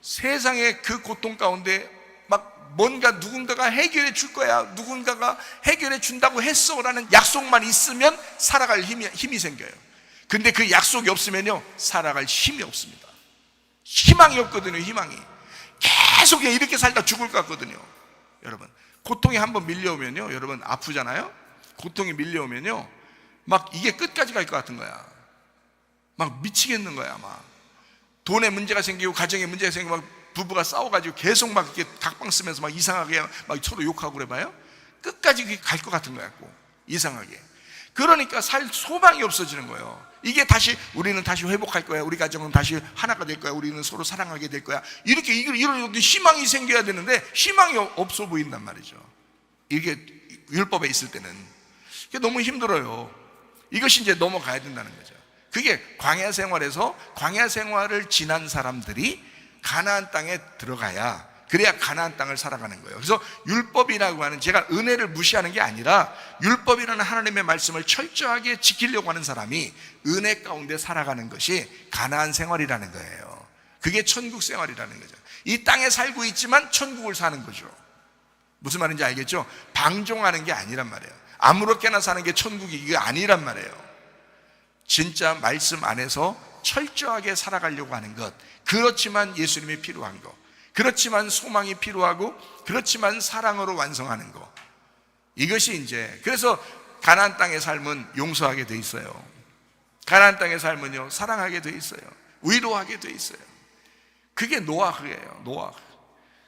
세상의 그 고통 가운데 막 뭔가 누군가가 해결해 줄 거야, 누군가가 해결해 준다고 했어 라는 약속만 있으면 살아갈 힘이 생겨요. 근데 그 약속이 없으면요 살아갈 힘이 없습니다. 희망이 없거든요. 희망이 계속 이렇게 살다 죽을 것 같거든요. 여러분 고통이 한번 밀려오면요, 여러분 아프잖아요. 고통이 밀려오면요 막 이게 끝까지 갈 것 같은 거야. 막 미치겠는 거야. 막 돈에 문제가 생기고 가정에 문제가 생기고 막 부부가 싸워가지고 계속 막 이렇게 각방 쓰면서 막 이상하게 막 서로 욕하고 그래봐요. 끝까지 갈 것 같은 거야. 꼭 이상하게. 그러니까 살 소망이 없어지는 거예요. 이게 다시 우리는 다시 회복할 거야, 우리 가정은 다시 하나가 될 거야, 우리는 서로 사랑하게 될 거야, 이렇게 이런 희망이 생겨야 되는데 희망이 없어 보인단 말이죠. 이게 율법에 있을 때는 이게 너무 힘들어요. 이것이 이제 넘어가야 된다는 거죠. 그게 광야 생활에서, 광야 생활을 지난 사람들이 가나안 땅에 들어가야, 그래야 가나안 땅을 살아가는 거예요. 그래서 율법이라고 하는, 제가 은혜를 무시하는 게 아니라 율법이라는 하나님의 말씀을 철저하게 지키려고 하는 사람이 은혜 가운데 살아가는 것이 가나안 생활이라는 거예요. 그게 천국 생활이라는 거죠. 이 땅에 살고 있지만 천국을 사는 거죠. 무슨 말인지 알겠죠? 방종하는 게 아니란 말이에요. 아무렇게나 사는 게 천국이 이게 아니란 말이에요. 진짜 말씀 안에서 철저하게 살아가려고 하는 것, 그렇지만 예수님이 필요한 것, 그렇지만 소망이 필요하고, 그렇지만 사랑으로 완성하는 것, 이것이 이제, 그래서 가나안 땅의 삶은 용서하게 돼 있어요. 가나안 땅의 삶은요 사랑하게 돼 있어요. 위로하게 돼 있어요. 그게 노아흐예요. 노아흐.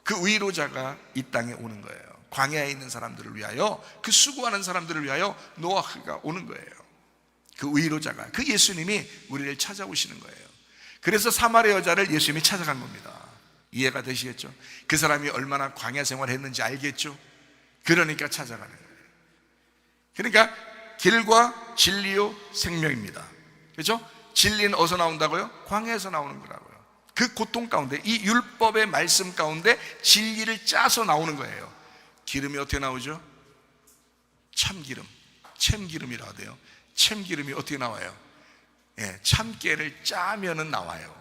그 위로자가 이 땅에 오는 거예요. 광야에 있는 사람들을 위하여, 그 수고하는 사람들을 위하여 노아흐가 오는 거예요. 그 위로자가, 그 예수님이 우리를 찾아오시는 거예요. 그래서 사마리아 여자를 예수님이 찾아간 겁니다. 이해가 되시겠죠? 그 사람이 얼마나 광야 생활을 했는지 알겠죠? 그러니까 찾아가는 거예요. 그러니까 길과 진리요 생명입니다. 그렇죠? 진리는 어디서 나온다고요? 광야에서 나오는 거라고요. 그 고통 가운데, 이 율법의 말씀 가운데 진리를 짜서 나오는 거예요. 기름이 어떻게 나오죠? 참기름, 참기름이라 하대요. 참기름이 어떻게 나와요? 참깨를 짜면은 나와요.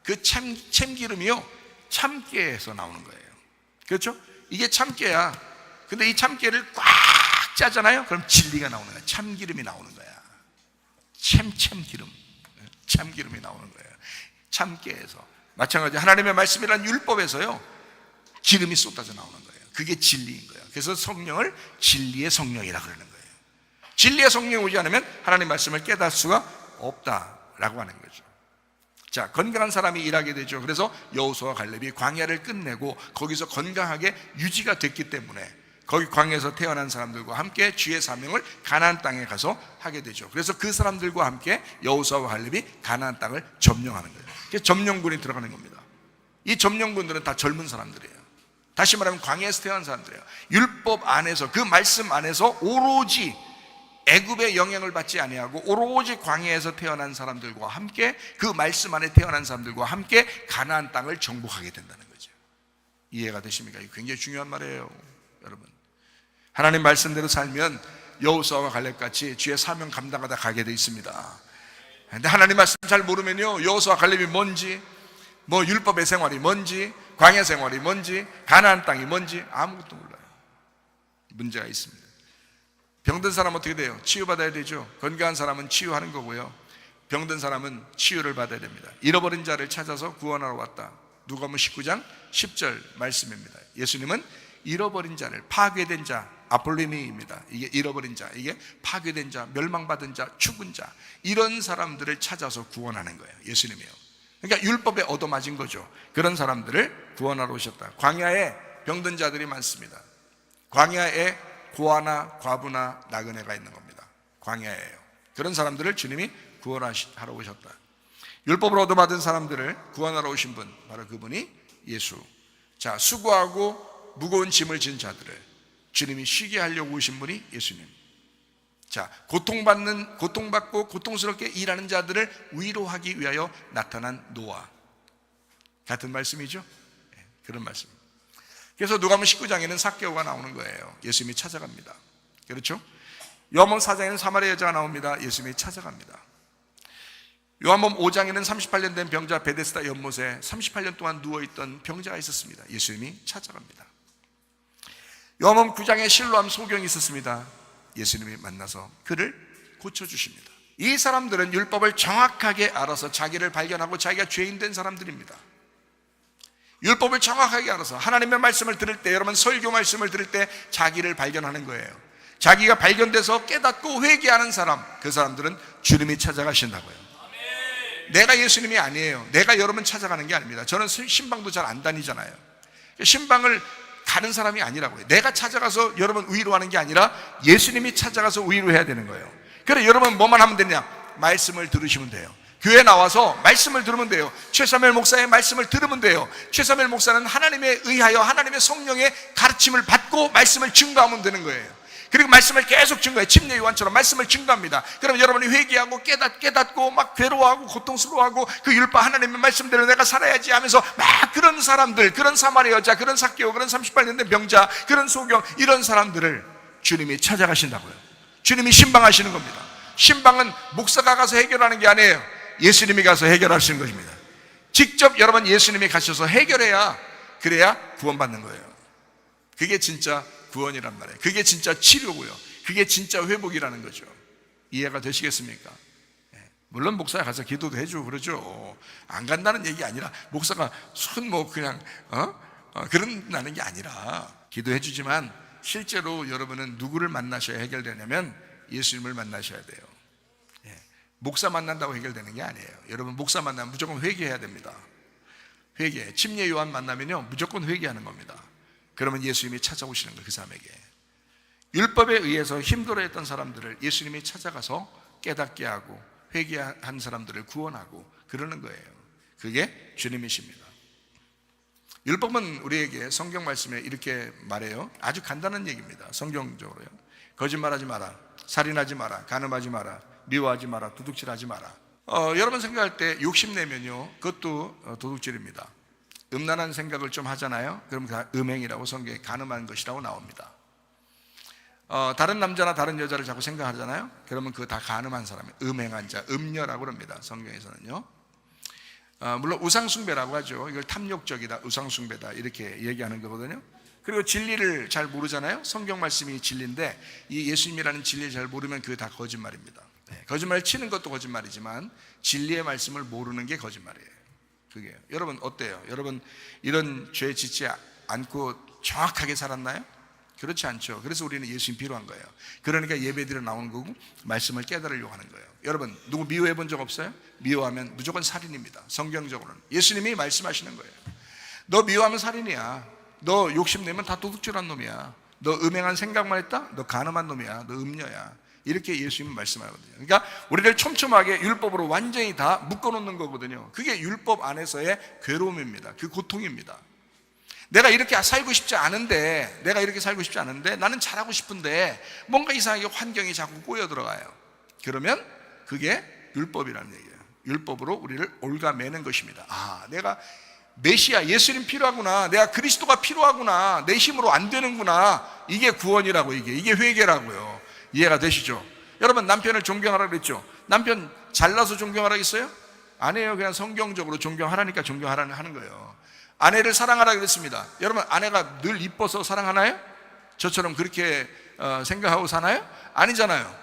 그 참기름이요 참깨에서 나오는 거예요. 그렇죠? 이게 참깨야. 근데 이 참깨를 꽉 짜잖아요. 그럼 진리가 나오는 거야. 참기름이 나오는 거야. 참기름, 참기름이 나오는 거예요. 참깨에서. 마찬가지 하나님의 말씀이란 율법에서요 기름이 쏟아져 나오는 거예요. 그게 진리인 거예요. 그래서 성령을 진리의 성령이라 그러는 거예요. 진리의 성령이 오지 않으면 하나님 말씀을 깨달을 수가 없다라고 하는 거죠. 자, 건강한 사람이 일하게 되죠. 그래서 여호수아와 갈렙이 광야를 끝내고 거기서 건강하게 유지가 됐기 때문에 거기 광야에서 태어난 사람들과 함께 주의 사명을 가나안 땅에 가서 하게 되죠. 그래서 그 사람들과 함께 여호수아와 갈렙이 가나안 땅을 점령하는 거예요. 그래서 점령군이 들어가는 겁니다. 이 점령군들은 다 젊은 사람들이에요. 다시 말하면 광야에서 태어난 사람들이에요. 율법 안에서, 그 말씀 안에서 오로지 애굽의 영향을 받지 아니하고 오로지 광야에서 태어난 사람들과 함께, 그 말씀 안에 태어난 사람들과 함께 가나안 땅을 정복하게 된다는 거죠. 이해가 되십니까? 이거 굉장히 중요한 말이에요, 여러분. 하나님 말씀대로 살면 여호수아와 갈렙같이 주의 사명 감당하다 가게 돼 있습니다. 근데 하나님 말씀 잘 모르면요, 여호수아 갈렙이 뭔지, 뭐 율법의 생활이 뭔지, 광야 생활이 뭔지, 가나안 땅이 뭔지 아무것도 몰라요. 문제가 있습니다. 병든 사람 어떻게 돼요? 치유받아야 되죠. 건강한 사람은 치유하는 거고요, 병든 사람은 치유를 받아야 됩니다. 잃어버린 자를 찾아서 구원하러 왔다. 누가복음 19장 10절 말씀입니다. 예수님은 잃어버린 자를, 파괴된 자, 아폴리니입니다. 이게 잃어버린 자, 이게 파괴된 자, 멸망받은 자, 죽은 자, 이런 사람들을 찾아서 구원하는 거예요, 예수님이요. 그러니까 율법에 얻어맞은 거죠. 그런 사람들을 구원하러 오셨다. 광야에 병든 자들이 많습니다. 광야에 고아나 과부나 나그네가 있는 겁니다. 광야예요. 그런 사람들을 주님이 구원하러 오셨다. 율법을 얻어받은 사람들을 구원하러 오신 분, 바로 그분이 예수. 자, 수고하고 무거운 짐을 진 자들을 주님이 쉬게 하려고 오신 분이 예수님. 자, 고통받고 고통스럽게 일하는 자들을 위로하기 위하여 나타난 노아. 같은 말씀이죠? 네, 그런 말씀. 그래서 누가복음 19장에는 삭개오가 나오는 거예요. 예수님이 찾아갑니다. 그렇죠? 요한복음 4장에는 사마리아 여자가 나옵니다. 예수님이 찾아갑니다. 요한복음 5장에는 38년 된 병자 베데스다 연못에 38년 동안 누워있던 병자가 있었습니다. 예수님이 찾아갑니다. 요한복음 9장에 실로암 소경이 있었습니다. 예수님이 만나서 그를 고쳐주십니다. 이 사람들은 율법을 정확하게 알아서 자기를 발견하고 자기가 죄인 된 사람들입니다. 율법을 정확하게 알아서 하나님의 말씀을 들을 때, 여러분 설교 말씀을 들을 때 자기를 발견하는 거예요. 자기가 발견돼서 깨닫고 회개하는 사람, 그 사람들은 주님이 찾아가신다고요. 내가 예수님이 아니에요. 내가 여러분 찾아가는 게 아닙니다. 저는 신방도 잘 안 다니잖아요. 신방을 가는 사람이 아니라고요. 내가 찾아가서 여러분 위로하는 게 아니라 예수님이 찾아가서 위로해야 되는 거예요. 그래, 여러분 뭐만 하면 되냐? 말씀을 들으시면 돼요. 교회 나와서 말씀을 들으면 돼요. 최사멜 목사의 말씀을 들으면 돼요. 최사멜 목사는 하나님에 의하여 하나님의 성령의 가르침을 받고 말씀을 증거하면 되는 거예요. 그리고 말씀을 계속 증거해. 침례 요한처럼 말씀을 증거합니다. 그럼 여러분이 회개하고 깨닫고 막 괴로워하고 고통스러워하고 그 율법 하나님의 말씀대로 내가 살아야지 하면서 막 그런 사람들, 그런 사마리아 여자, 그런 삭개오, 그런 38년 된 병자, 그런 소경, 이런 사람들을 주님이 찾아가신다고요. 주님이 신방하시는 겁니다. 신방은 목사가 가서 해결하는 게 아니에요. 예수님이 가서 해결하시는 것입니다. 직접 여러분 예수님이 가셔서 해결해야, 그래야 구원받는 거예요. 그게 진짜 구원이란 말이에요. 그게 진짜 치료고요. 그게 진짜 회복이라는 거죠. 이해가 되시겠습니까? 물론 목사가 가서 기도도 해주고 그러죠. 안 간다는 얘기 아니라, 목사가 그냥 그런다는 게 아니라 기도해 주지만 실제로 여러분은 누구를 만나셔야 해결되냐면 예수님을 만나셔야 돼요. 목사 만난다고 해결되는 게 아니에요. 여러분 목사 만나면 무조건 회개해야 됩니다. 회개. 침례 요한 만나면요 무조건 회개하는 겁니다. 그러면 예수님이 찾아오시는 거예요. 그 사람에게. 율법에 의해서 힘들어했던 사람들을 예수님이 찾아가서 깨닫게 하고 회개한 사람들을 구원하고 그러는 거예요. 그게 주님이십니다. 율법은 우리에게 성경 말씀에 이렇게 말해요. 아주 간단한 얘기입니다. 성경적으로요. 거짓말하지 마라, 살인하지 마라, 간음하지 마라, 미워하지 마라, 도둑질하지 마라. 여러분 생각할 때 욕심내면요 그것도 도둑질입니다. 음란한 생각을 좀 하잖아요. 그럼 다 음행이라고, 성경에 간음한 것이라고 나옵니다. 다른 남자나 다른 여자를 자꾸 생각하잖아요. 그러면 그거 다 간음한 사람이에요. 음행한 자, 음녀라고 합니다. 성경에서는요. 물론 우상숭배라고 하죠. 이걸 탐욕적이다, 우상숭배다 이렇게 얘기하는 거거든요. 그리고 진리를 잘 모르잖아요. 성경 말씀이 진리인데 이 예수님이라는 진리를 잘 모르면 그게 다 거짓말입니다. 거짓말 치는 것도 거짓말이지만 진리의 말씀을 모르는 게 거짓말이에요. 그게 여러분 어때요? 여러분 이런 죄 짓지 않고 정확하게 살았나요? 그렇지 않죠. 그래서 우리는 예수님 필요한 거예요. 그러니까 예배드려 나오는 거고 말씀을 깨달으려고 하는 거예요. 여러분 누구 미워해 본 적 없어요? 미워하면 무조건 살인입니다. 성경적으로는 예수님이 말씀하시는 거예요. 너 미워하면 살인이야. 너 욕심내면 다 도둑질한 놈이야. 너 음행한 생각만 했다? 너 간음한 놈이야. 너 음녀야. 이렇게 예수님은 말씀하거든요. 그러니까 우리를 촘촘하게 율법으로 완전히 다 묶어놓는 거거든요. 그게 율법 안에서의 괴로움입니다. 그 고통입니다. 내가 이렇게 살고 싶지 않은데, 나는 잘하고 싶은데 뭔가 이상하게 환경이 자꾸 꼬여 들어가요. 그러면 그게 율법이라는 얘기예요. 율법으로 우리를 올가매는 것입니다. 내가 메시아 예수님 필요하구나, 내가 그리스도가 필요하구나, 내 힘으로 안 되는구나. 이게 구원이라고, 이게 회개라고요. 이해가 되시죠? 여러분, 남편을 존경하라고 그랬죠? 남편 잘나서 존경하라고 했어요? 아니에요. 그냥 성경적으로 존경하라니까 존경하라는 하는 거예요. 아내를 사랑하라고 그랬습니다. 여러분, 아내가 늘 이뻐서 사랑하나요? 저처럼 그렇게 생각하고 사나요? 아니잖아요.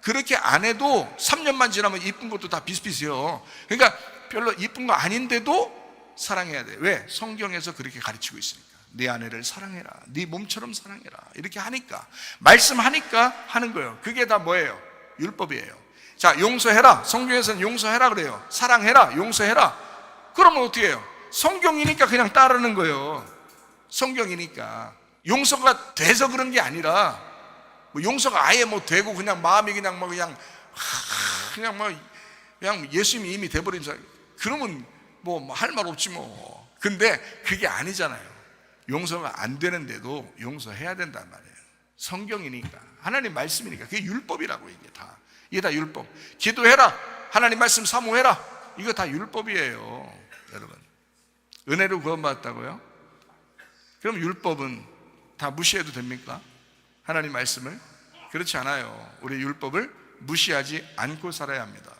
그렇게 안 해도 3년만 지나면 이쁜 것도 다 비슷비슷해요. 그러니까 별로 이쁜 거 아닌데도 사랑해야 돼. 왜? 성경에서 그렇게 가르치고 있으니까. 네 아내를 사랑해라, 네 몸처럼 사랑해라, 이렇게 하니까, 말씀하니까 하는 거예요. 그게 다 뭐예요? 율법이에요. 자, 용서해라. 성경에서는 용서해라 그래요. 사랑해라, 용서해라. 그러면 어떻게 해요? 성경이니까 그냥 따르는 거예요. 성경이니까. 용서가 돼서 그런 게 아니라, 용서가 아예 되고 그냥 마음이 그냥 그냥 예수님이 이미 돼버린 사람, 그러면 할 말 없지 뭐. 근데 그게 아니잖아요. 용서가 안 되는데도 용서해야 된단 말이에요. 성경이니까, 하나님 말씀이니까. 그게 율법이라고. 이게 다 율법. 기도해라, 하나님 말씀 사모해라, 이거 다 율법이에요. 여러분, 은혜로 구원받았다고요? 그럼 율법은 다 무시해도 됩니까? 하나님 말씀을? 그렇지 않아요. 우리 율법을 무시하지 않고 살아야 합니다.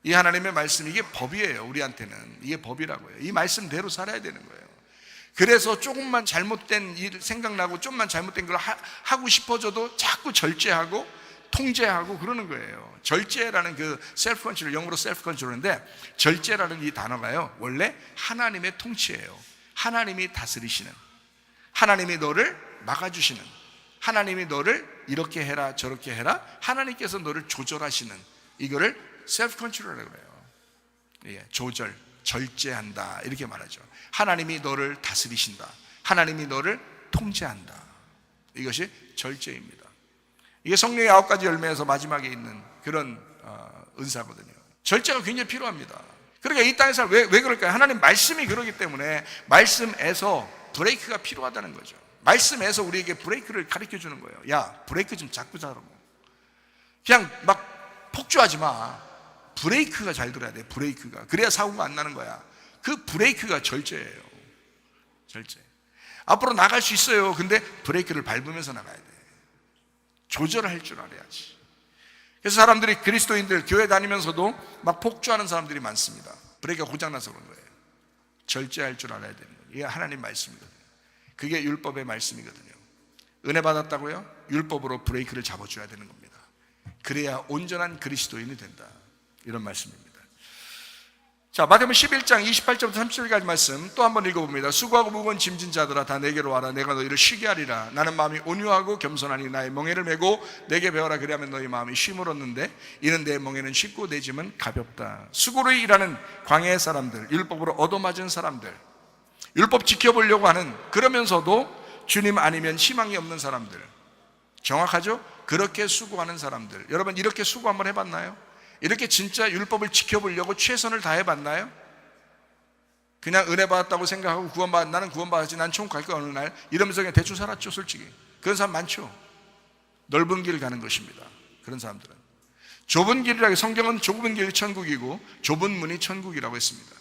이 하나님의 말씀, 이게 법이에요. 우리한테는 이게 법이라고요. 이 말씀대로 살아야 되는 거예요. 그래서 조금만 잘못된 일 생각나고 좀만 잘못된 걸 하고 싶어져도 자꾸 절제하고 통제하고 그러는 거예요. 절제라는 그 셀프 컨트롤, 영어로 셀프 컨트롤인데, 절제라는 이 단어가요, 원래 하나님의 통치예요. 하나님이 다스리시는, 하나님이 너를 막아주시는, 하나님이 너를 이렇게 해라 저렇게 해라, 하나님께서 너를 조절하시는, 이거를 셀프 컨트롤이라고 해요. 조절, 절제한다, 이렇게 말하죠. 하나님이 너를 다스리신다, 하나님이 너를 통제한다. 이것이 절제입니다. 이게 성령의 9가지 열매에서 마지막에 있는 그런 은사거든요. 절제가 굉장히 필요합니다. 그러니까 이 땅에서 왜 그럴까요? 하나님 말씀이 그러기 때문에 말씀에서 브레이크가 필요하다는 거죠. 말씀에서 우리에게 브레이크를 가르쳐 주는 거예요. 야, 브레이크 좀 잡고 자라고. 그냥 막 폭주하지 마. 브레이크가 잘 들어야 돼. 브레이크가. 그래야 사고가 안 나는 거야. 그 브레이크가 절제예요. 절제. 앞으로 나갈 수 있어요. 근데 브레이크를 밟으면서 나가야 돼. 조절할 줄 알아야지. 그래서 사람들이, 그리스도인들 교회 다니면서도 막 폭주하는 사람들이 많습니다. 브레이크가 고장나서 그런 거예요. 절제할 줄 알아야 되는 거예요. 이게 하나님 말씀이거든요. 그게 율법의 말씀이거든요. 은혜 받았다고요? 율법으로 브레이크를 잡아줘야 되는 겁니다. 그래야 온전한 그리스도인이 된다, 이런 말씀입니다. 자, 마태복음 11장 28절부터 30절까지 말씀 또 한번 읽어봅니다. 수고하고 무거운 짐진 자들아, 다 내게로 와라. 내가 너희를 쉬게 하리라. 나는 마음이 온유하고 겸손하니 나의 멍에를 메고 내게 배워라. 그리하면 너희 마음이 쉼을 얻는데, 이는 내 멍에는 쉽고 내 짐은 가볍다. 수고로 일하는 광야의 사람들, 율법으로 얻어맞은 사람들, 율법 지켜보려고 하는, 그러면서도 주님 아니면 희망이 없는 사람들, 정확하죠? 그렇게 수고하는 사람들. 여러분, 이렇게 수고 한번 해봤나요? 이렇게 진짜 율법을 지켜보려고 최선을 다해봤나요? 그냥 은혜 받았다고 생각하고 나는 구원받았지, 난 천국 갈 거야 어느 날, 이러면서 그냥 대충 살았죠. 솔직히 그런 사람 많죠. 넓은 길 가는 것입니다. 그런 사람들은 좁은 길이라고, 성경은 좁은 길이 천국이고 좁은 문이 천국이라고 했습니다.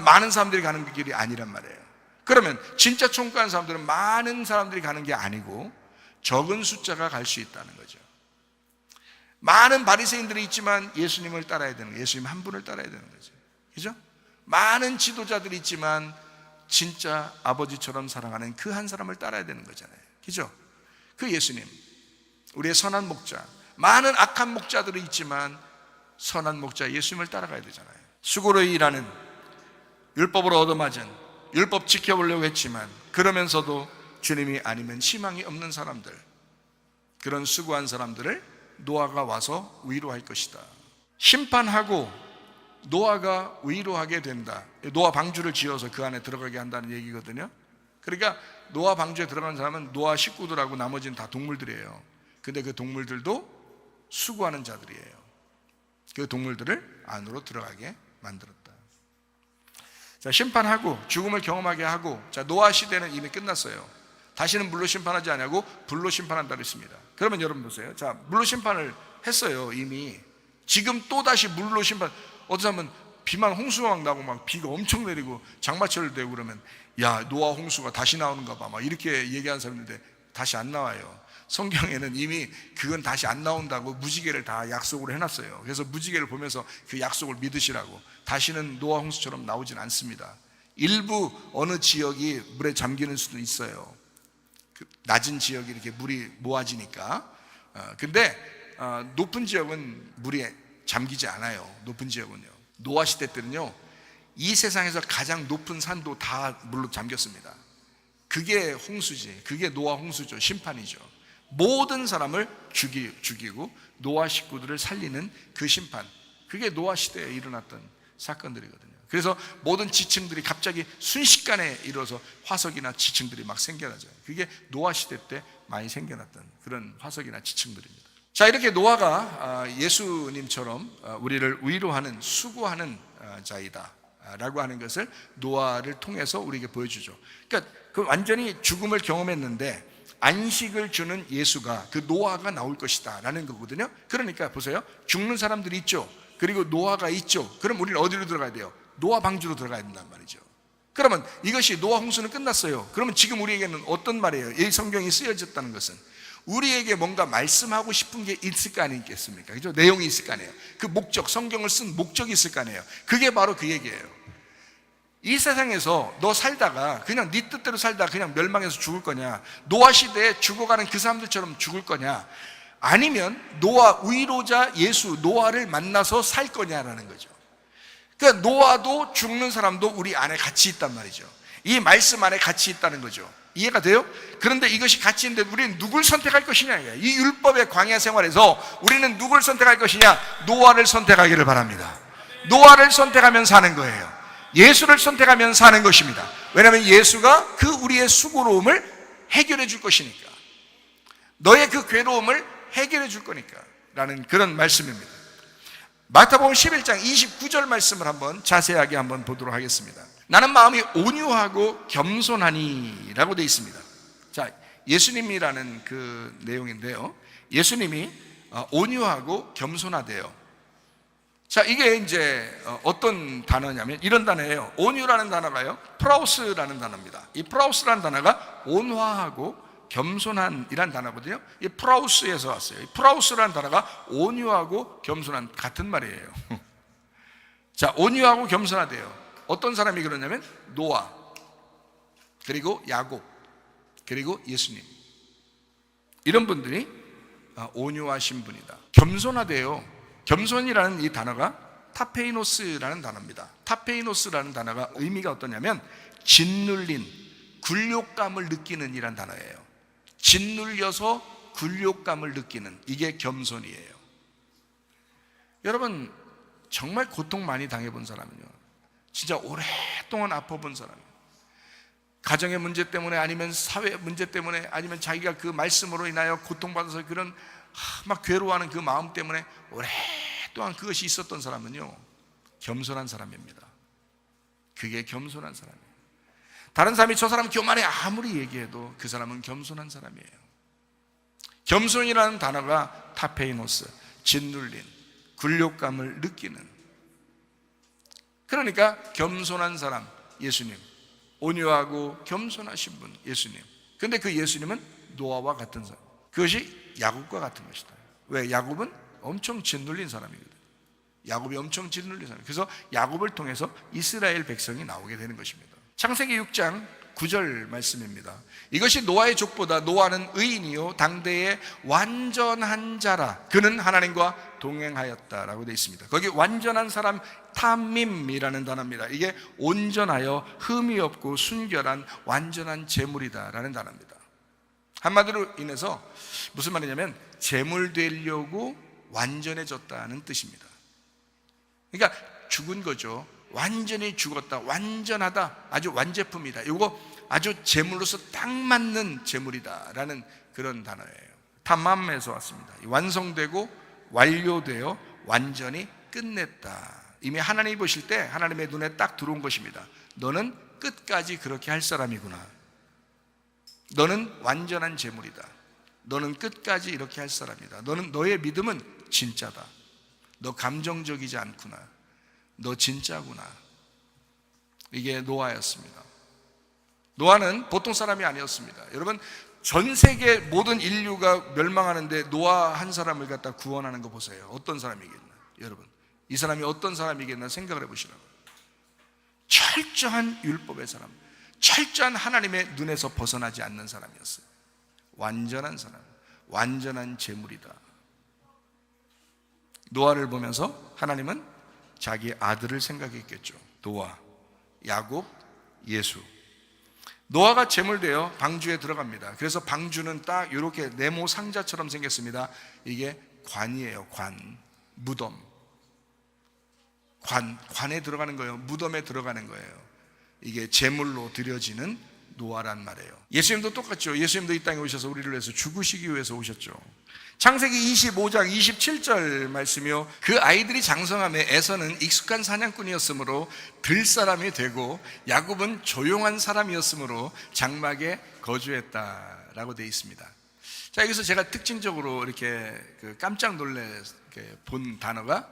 많은 사람들이 가는 길이 아니란 말이에요. 그러면 진짜 천국 가는 사람들은 많은 사람들이 가는 게 아니고 적은 숫자가 갈 수 있다는 거죠. 많은 바리새인들이 있지만 예수님을 따라야 되는 거예요. 예수님 한 분을 따라야 되는 거죠. 그죠? 많은 지도자들이 있지만 진짜 아버지처럼 사랑하는 그 한 사람을 따라야 되는 거잖아요. 그죠? 그 예수님, 우리의 선한 목자. 많은 악한 목자들이 있지만 선한 목자 예수님을 따라가야 되잖아요. 수고로 일하는, 율법으로 얻어맞은, 율법 지켜보려고 했지만 그러면서도 주님이 아니면 희망이 없는 사람들, 그런 수고한 사람들을 노아가 와서 위로할 것이다. 심판하고 노아가 위로하게 된다. 노아 방주를 지어서 그 안에 들어가게 한다는 얘기거든요. 그러니까 노아 방주에 들어가는 사람은 노아 식구들하고 나머지는 다 동물들이에요. 근데 그 동물들도 수고하는 자들이에요. 그 동물들을 안으로 들어가게 만들었다. 자, 심판하고 죽음을 경험하게 하고, 자, 노아 시대는 이미 끝났어요. 다시는 물로 심판하지 않고 불로 심판한다 그랬습니다. 그러면 여러분 보세요. 자, 물로 심판을 했어요 이미. 지금 또 다시 물로 심판. 어떤 사람은 비만 홍수가 막 나고 막 비가 엄청 내리고 장마철 되고 그러면, 야, 노아 홍수가 다시 나오는가 봐 막 이렇게 얘기하는 사람인데 다시 안 나와요. 성경에는 이미 그건 다시 안 나온다고 무지개를 다 약속으로 해놨어요. 그래서 무지개를 보면서 그 약속을 믿으시라고. 다시는 노아 홍수처럼 나오진 않습니다. 일부 어느 지역이 물에 잠기는 수도 있어요. 그 낮은 지역이 이렇게 물이 모아지니까. 근데 높은 지역은 물이 잠기지 않아요. 높은 지역은요. 노아 시대 때는요, 이 세상에서 가장 높은 산도 다 물로 잠겼습니다. 그게 홍수지. 그게 노아 홍수죠. 심판이죠. 모든 사람을 죽이고 노아 식구들을 살리는 그 심판, 그게 노아 시대에 일어났던 사건들이거든요. 그래서 모든 지층들이 갑자기 순식간에 이뤄서 화석이나 지층들이 막 생겨나죠. 그게 노아 시대 때 많이 생겨났던 그런 화석이나 지층들입니다. 자, 이렇게 노아가 예수님처럼 우리를 위로하는, 수고하는 자이다 라고 하는 것을 노아를 통해서 우리에게 보여주죠. 그러니까 그 완전히 죽음을 경험했는데 안식을 주는 예수가, 그 노아가 나올 것이다 라는 거거든요. 그러니까 보세요, 죽는 사람들이 있죠. 그리고 노아가 있죠. 그럼 우리는 어디로 들어가야 돼요? 노아 방주로 들어가야 된단 말이죠. 그러면 이것이 노아 홍수는 끝났어요. 그러면 지금 우리에게는 어떤 말이에요? 이 성경이 쓰여졌다는 것은 우리에게 뭔가 말씀하고 싶은 게 있을 거 아니겠습니까? 그죠? 내용이 있을 거 아니에요. 그 목적, 성경을 쓴 목적이 있을 거 아니에요. 그게 바로 그 얘기예요. 이 세상에서 너 살다가 그냥 네 뜻대로 살다가 그냥 멸망해서 죽을 거냐, 노아 시대에 죽어가는 그 사람들처럼 죽을 거냐, 아니면 노아 위로자 예수 노아를 만나서 살 거냐라는 거죠. 그러니까 노아도 죽는 사람도 우리 안에 같이 있단 말이죠. 이 말씀 안에 같이 있다는 거죠. 이해가 돼요? 그런데 이것이 같이 있는데 우리는 누굴 선택할 것이냐, 이 율법의 광야 생활에서 우리는 누굴 선택할 것이냐? 노아를 선택하기를 바랍니다. 노아를 선택하면 사는 거예요. 예수를 선택하면 사는 것입니다. 왜냐하면 예수가 그 우리의 수고로움을 해결해 줄 것이니까, 너의 그 괴로움을 해결해 줄 거니까 라는 그런 말씀입니다. 마태복음 11장 29절 말씀을 한번 자세하게 한번 보도록 하겠습니다. 나는 마음이 온유하고 겸손하니 라고 되어 있습니다. 자, 예수님이라는 그 내용인데요, 예수님이 온유하고 겸손하대요. 자, 이게 이제 어떤 단어냐면 이런 단어예요. 온유라는 단어가요, 프라우스라는 단어입니다. 이 프라우스라는 단어가 온화하고 겸손한이란 단어거든요. 이 프라우스에서 왔어요. 이 프라우스라는 단어가 온유하고 겸손한 같은 말이에요. 자, 온유하고 겸손하대요. 어떤 사람이 그러냐면 노아, 그리고 야곱, 그리고 예수님, 이런 분들이 온유하신 분이다. 겸손하대요. 겸손이라는 이 단어가 타페이노스라는 단어입니다. 타페이노스라는 단어가 의미가 어떠냐면 짓눌린, 굴욕감을 느끼는 이란 단어예요. 짓눌려서 굴욕감을 느끼는, 이게 겸손이에요. 여러분, 정말 고통 많이 당해본 사람은요, 진짜 오랫동안 아파본 사람이에요. 가정의 문제 때문에, 아니면 사회 문제 때문에, 아니면 자기가 그 말씀으로 인하여 고통받아서 그런 막 괴로워하는 그 마음 때문에 오랫동안 그것이 있었던 사람은요, 겸손한 사람입니다. 그게 겸손한 사람이에요. 다른 사람이 저 사람 교만해 아무리 얘기해도 그 사람은 겸손한 사람이에요. 겸손이라는 단어가 타페이노스, 짓눌린, 굴욕감을 느끼는. 그러니까 겸손한 사람 예수님, 온유하고 겸손하신 분 예수님. 근데 그 예수님은 노아와 같은 사람, 그것이 야곱과 같은 것이다. 왜? 야곱은 엄청 짓눌린 사람이거든. 야곱이 엄청 짓눌린 사람. 그래서 야곱을 통해서 이스라엘 백성이 나오게 되는 것입니다. 창세기 6장 9절 말씀입니다. 이것이 노아의 족보다. 노아는 의인이요 당대의 완전한 자라. 그는 하나님과 동행하였다라고 되어 있습니다. 거기 완전한 사람 탐밈이라는 단어입니다. 이게 온전하여 흠이 없고 순결한 완전한 제물이다라는 단어입니다. 한마디로 인해서 무슨 말이냐면 제물 되려고 완전해졌다는 뜻입니다. 그러니까 죽은 거죠. 완전히 죽었다, 완전하다, 아주 완제품이다, 이거 아주 제물로서 딱 맞는 제물이다라는 그런 단어예요. 탐맘에서 왔습니다. 완성되고 완료되어 완전히 끝냈다. 이미 하나님이 보실 때 하나님의 눈에 딱 들어온 것입니다. 너는 끝까지 그렇게 할 사람이구나. 너는 완전한 재물이다. 너는 끝까지 이렇게 할 사람이다. 너의 믿음은 진짜다. 너 감정적이지 않구나. 너 진짜구나. 이게 노아였습니다. 노아는 보통 사람이 아니었습니다. 여러분, 전 세계 모든 인류가 멸망하는데 노아 한 사람을 갖다 구원하는 거 보세요. 어떤 사람이겠나? 여러분, 이 사람이 어떤 사람이겠나 생각을 해보시라고요. 철저한 율법의 사람, 철저한 하나님의 눈에서 벗어나지 않는 사람이었어요. 완전한 사람, 완전한 재물이다. 노아를 보면서 하나님은 자기 아들을 생각했겠죠. 노아, 야곱, 예수. 노아가 재물되어 방주에 들어갑니다. 그래서 방주는 딱 이렇게 네모 상자처럼 생겼습니다. 이게 관이에요. 관, 무덤. 관에 들어가는 거예요. 무덤에 들어가는 거예요. 이게 제물로 드려지는 노아란 말이에요. 예수님도 똑같죠. 예수님도 이 땅에 오셔서 우리를 위해서 죽으시기 위해서 오셨죠. 창세기 25장 27절 말씀이요, 그 아이들이 장성함에 에서는 익숙한 사냥꾼이었으므로 들 사람이 되고 야곱은 조용한 사람이었으므로 장막에 거주했다라고 되어 있습니다. 자, 여기서 제가 특징적으로 이렇게 깜짝 놀래 본 단어가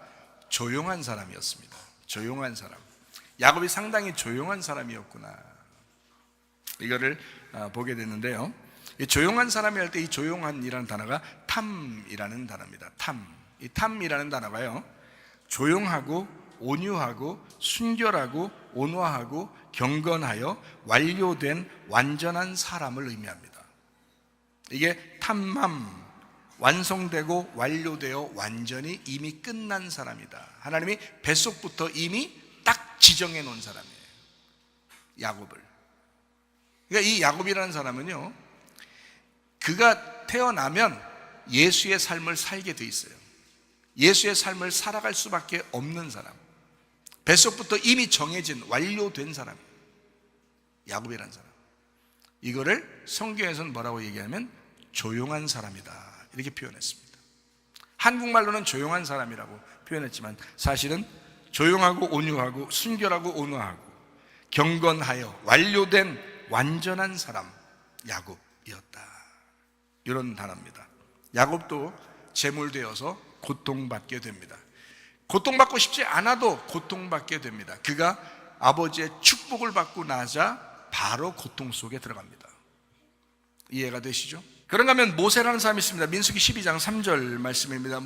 조용한 사람이었습니다. 조용한 사람. 야곱이 상당히 조용한 사람이었구나, 이거를 보게 됐는데요. 이 조용한 사람이 할 때 이 조용한이라는 단어가 탐이라는 단어입니다. 이 탐이라는 단어가요, 조용하고 온유하고 순결하고 온화하고 경건하여 완료된 완전한 사람을 의미합니다. 이게 탐맘, 완성되고 완료되어 완전히 이미 끝난 사람이다. 하나님이 뱃속부터 이미 딱 지정해 놓은 사람이에요, 야곱을. 그러니까 이 야곱이라는 사람은요, 그가 태어나면 예수의 삶을 살게 돼 있어요. 예수의 삶을 살아갈 수밖에 없는 사람, 뱃속부터 이미 정해진 완료된 사람이에요, 야곱이라는 사람. 이거를 성경에서는 뭐라고 얘기하면 조용한 사람이다, 이렇게 표현했습니다. 한국말로는 조용한 사람이라고 표현했지만 사실은 조용하고 온유하고 순결하고 온화하고 경건하여 완료된 완전한 사람, 야곱이었다, 이런 단어입니다. 야곱도 제물되어서 고통받게 됩니다. 고통받고 싶지 않아도 고통받게 됩니다. 그가 아버지의 축복을 받고 나자 바로 고통 속에 들어갑니다. 이해가 되시죠? 그런가 하면 모세라는 사람이 있습니다. 민수기 12장 3절 말씀입니다.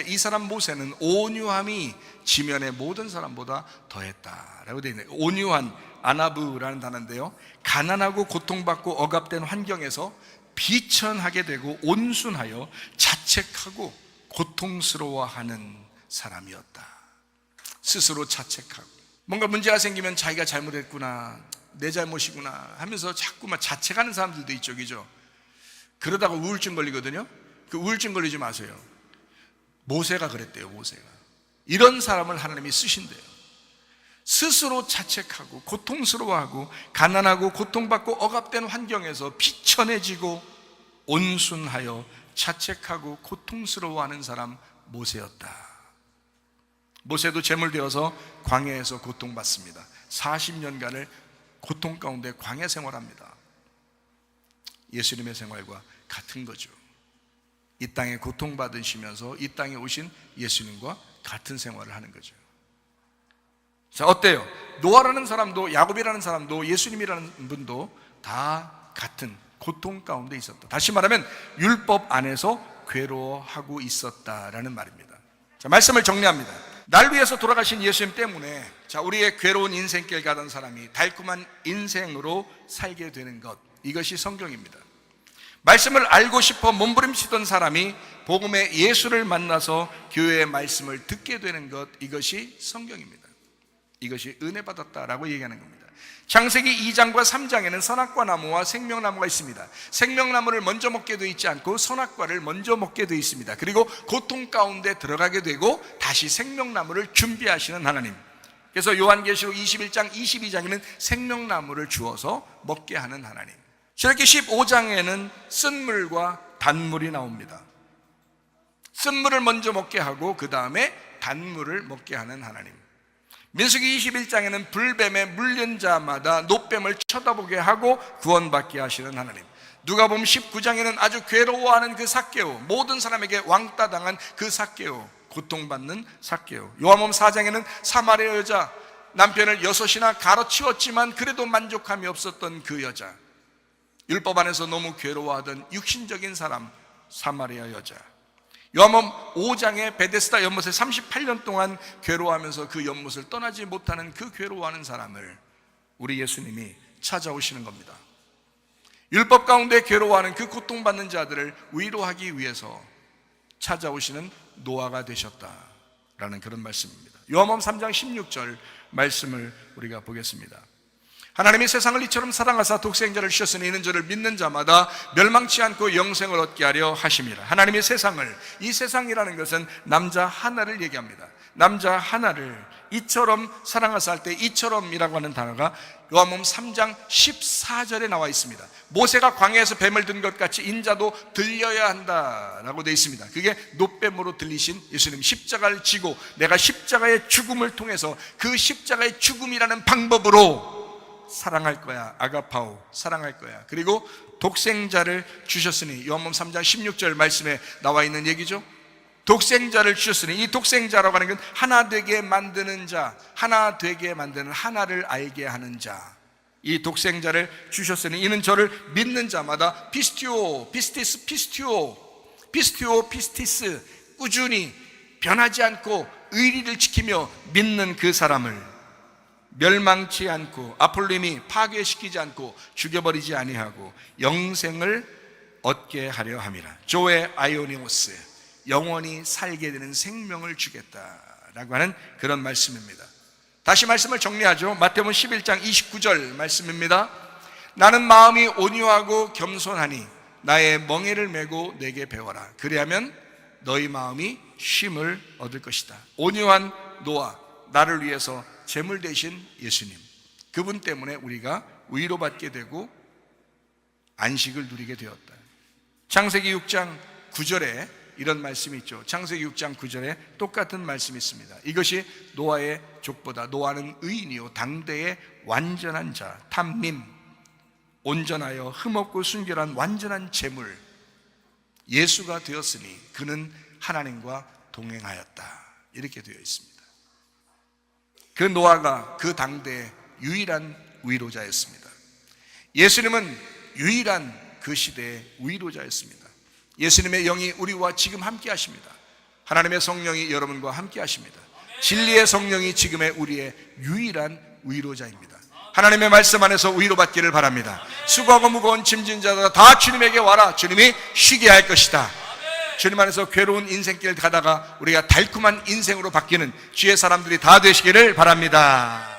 이 사람 모세는 온유함이 지면의 모든 사람보다 더했다라고 되어 있네요. 온유한, 아나브라는 단어인데요, 가난하고 고통받고 억압된 환경에서 비천하게 되고 온순하여 자책하고 고통스러워하는 사람이었다. 스스로 자책하고, 뭔가 문제가 생기면 자기가 잘못했구나, 내 잘못이구나 하면서 자꾸만 자책하는 사람들도 있죠, 그죠? 그러다가 우울증 걸리거든요. 그 우울증 걸리지 마세요. 모세가 그랬대요. 모세가 이런 사람을 하나님이 쓰신대요. 스스로 자책하고 고통스러워하고 가난하고 고통받고 억압된 환경에서 비천해지고 온순하여 자책하고 고통스러워하는 사람, 모세였다. 모세도 제물되어서 광야에서 고통받습니다. 40년간을 고통 가운데 광야 생활합니다. 예수님의 생활과 같은 거죠. 이 땅에 고통받으시면서 이 땅에 오신 예수님과 같은 생활을 하는 거죠. 자, 어때요? 노아라는 사람도 야곱이라는 사람도 예수님이라는 분도 다 같은 고통 가운데 있었다. 다시 말하면 율법 안에서 괴로워하고 있었다라는 말입니다. 자, 말씀을 정리합니다. 날 위해서 돌아가신 예수님 때문에 우리의 괴로운 인생길 가던 사람이 달콤한 인생으로 살게 되는 것, 이것이 성경입니다. 말씀을 알고 싶어 몸부림치던 사람이 복음의 예수를 만나서 교회의 말씀을 듣게 되는 것, 이것이 성경입니다. 이것이 은혜 받았다라고 얘기하는 겁니다. 창세기 2장과 3장에는 선악과 나무와 생명나무가 있습니다. 생명나무를 먼저 먹게 되어 있지 않고 선악과를 먼저 먹게 되어 있습니다. 그리고 고통 가운데 들어가게 되고 다시 생명나무를 준비하시는 하나님. 그래서 요한계시록 21장 22장에는 생명나무를 주어서 먹게 하는 하나님. 이렇게 15장에는 쓴물과 단물이 나옵니다. 쓴물을 먼저 먹게 하고 그 다음에 단물을 먹게 하는 하나님. 민수기 21장에는 불뱀에 물린 자마다 노뱀을 쳐다보게 하고 구원받게 하시는 하나님. 누가복음 19장에는 아주 괴로워하는 그 삭개오, 모든 사람에게 왕따 당한 그 삭개오, 고통받는 삭개오. 요한복음 4장에는 사마리아 여자, 남편을 6이나 가로치웠지만 그래도 만족함이 없었던 그 여자, 율법 안에서 너무 괴로워하던 육신적인 사람, 사마리아 여자. 요한복음 5장에 베데스다 연못에 38년 동안 괴로워하면서 그 연못을 떠나지 못하는 그 괴로워하는 사람을 우리 예수님이 찾아오시는 겁니다. 율법 가운데 괴로워하는 그 고통받는 자들을 위로하기 위해서 찾아오시는 노아가 되셨다라는 그런 말씀입니다. 요한복음 3장 16절 말씀을 우리가 보겠습니다. 하나님이 세상을 이처럼 사랑하사 독생자를 주셨으니 이는 저를 믿는 자마다 멸망치 않고 영생을 얻게 하려 하심이라. 하나님이 세상을, 이 세상이라는 것은 남자 하나를 얘기합니다. 남자 하나를 이처럼 사랑하사 할 때 이처럼이라고 하는 단어가 요한복음 3장 14절에 나와 있습니다. 모세가 광야에서 뱀을 든 것 같이 인자도 들려야 한다라고 되어 있습니다. 그게 노뱀으로 들리신 예수님, 십자가를 지고 내가 십자가의 죽음을 통해서 그 십자가의 죽음이라는 방법으로 사랑할 거야. 아가파오, 사랑할 거야. 그리고 독생자를 주셨으니, 요한복음 3장 16절 말씀에 나와 있는 얘기죠. 독생자를 주셨으니, 이 독생자라고 하는 건 하나 되게 만드는 자, 하나 되게 만드는, 하나를 알게 하는 자. 이 독생자를 주셨으니 이는 저를 믿는 자마다 피스티오, 피스티스, 피스티스, 꾸준히 변하지 않고 의리를 지키며 믿는 그 사람을 멸망치 않고 아폴림이 파괴시키지 않고 죽여버리지 아니하고 영생을 얻게 하려 함이라. 조에 아이오니오스, 영원히 살게 되는 생명을 주겠다라고 하는 그런 말씀입니다. 다시 말씀을 정리하죠. 마태복음 11장 29절 말씀입니다. 나는 마음이 온유하고 겸손하니 나의 멍에를 메고 내게 배워라. 그리하면 너희 마음이 쉼을 얻을 것이다. 온유한 노아, 나를 위해서 제물 대신 예수님, 그분 때문에 우리가 위로받게 되고 안식을 누리게 되었다. 창세기 6장 9절에 이런 말씀이 있죠. 창세기 6장 9절에 똑같은 말씀이 있습니다. 이것이 노아의 족보다. 노아는 의인이요 당대의 완전한 자, 탐림, 온전하여 흠없고 순결한 완전한 제물, 예수가 되었으니 그는 하나님과 동행하였다. 이렇게 되어 있습니다. 그 노아가 그 당대의 유일한 위로자였습니다. 예수님은 유일한 그 시대의 위로자였습니다. 예수님의 영이 우리와 지금 함께 하십니다. 하나님의 성령이 여러분과 함께 하십니다. 진리의 성령이 지금의 우리의 유일한 위로자입니다. 하나님의 말씀 안에서 위로받기를 바랍니다. 수고하고 무거운 짐진 자들아 다 주님에게 와라. 주님이 쉬게 할 것이다. 주님 안에서 괴로운 인생길 가다가 우리가 달콤한 인생으로 바뀌는 주의 사람들이 다 되시기를 바랍니다.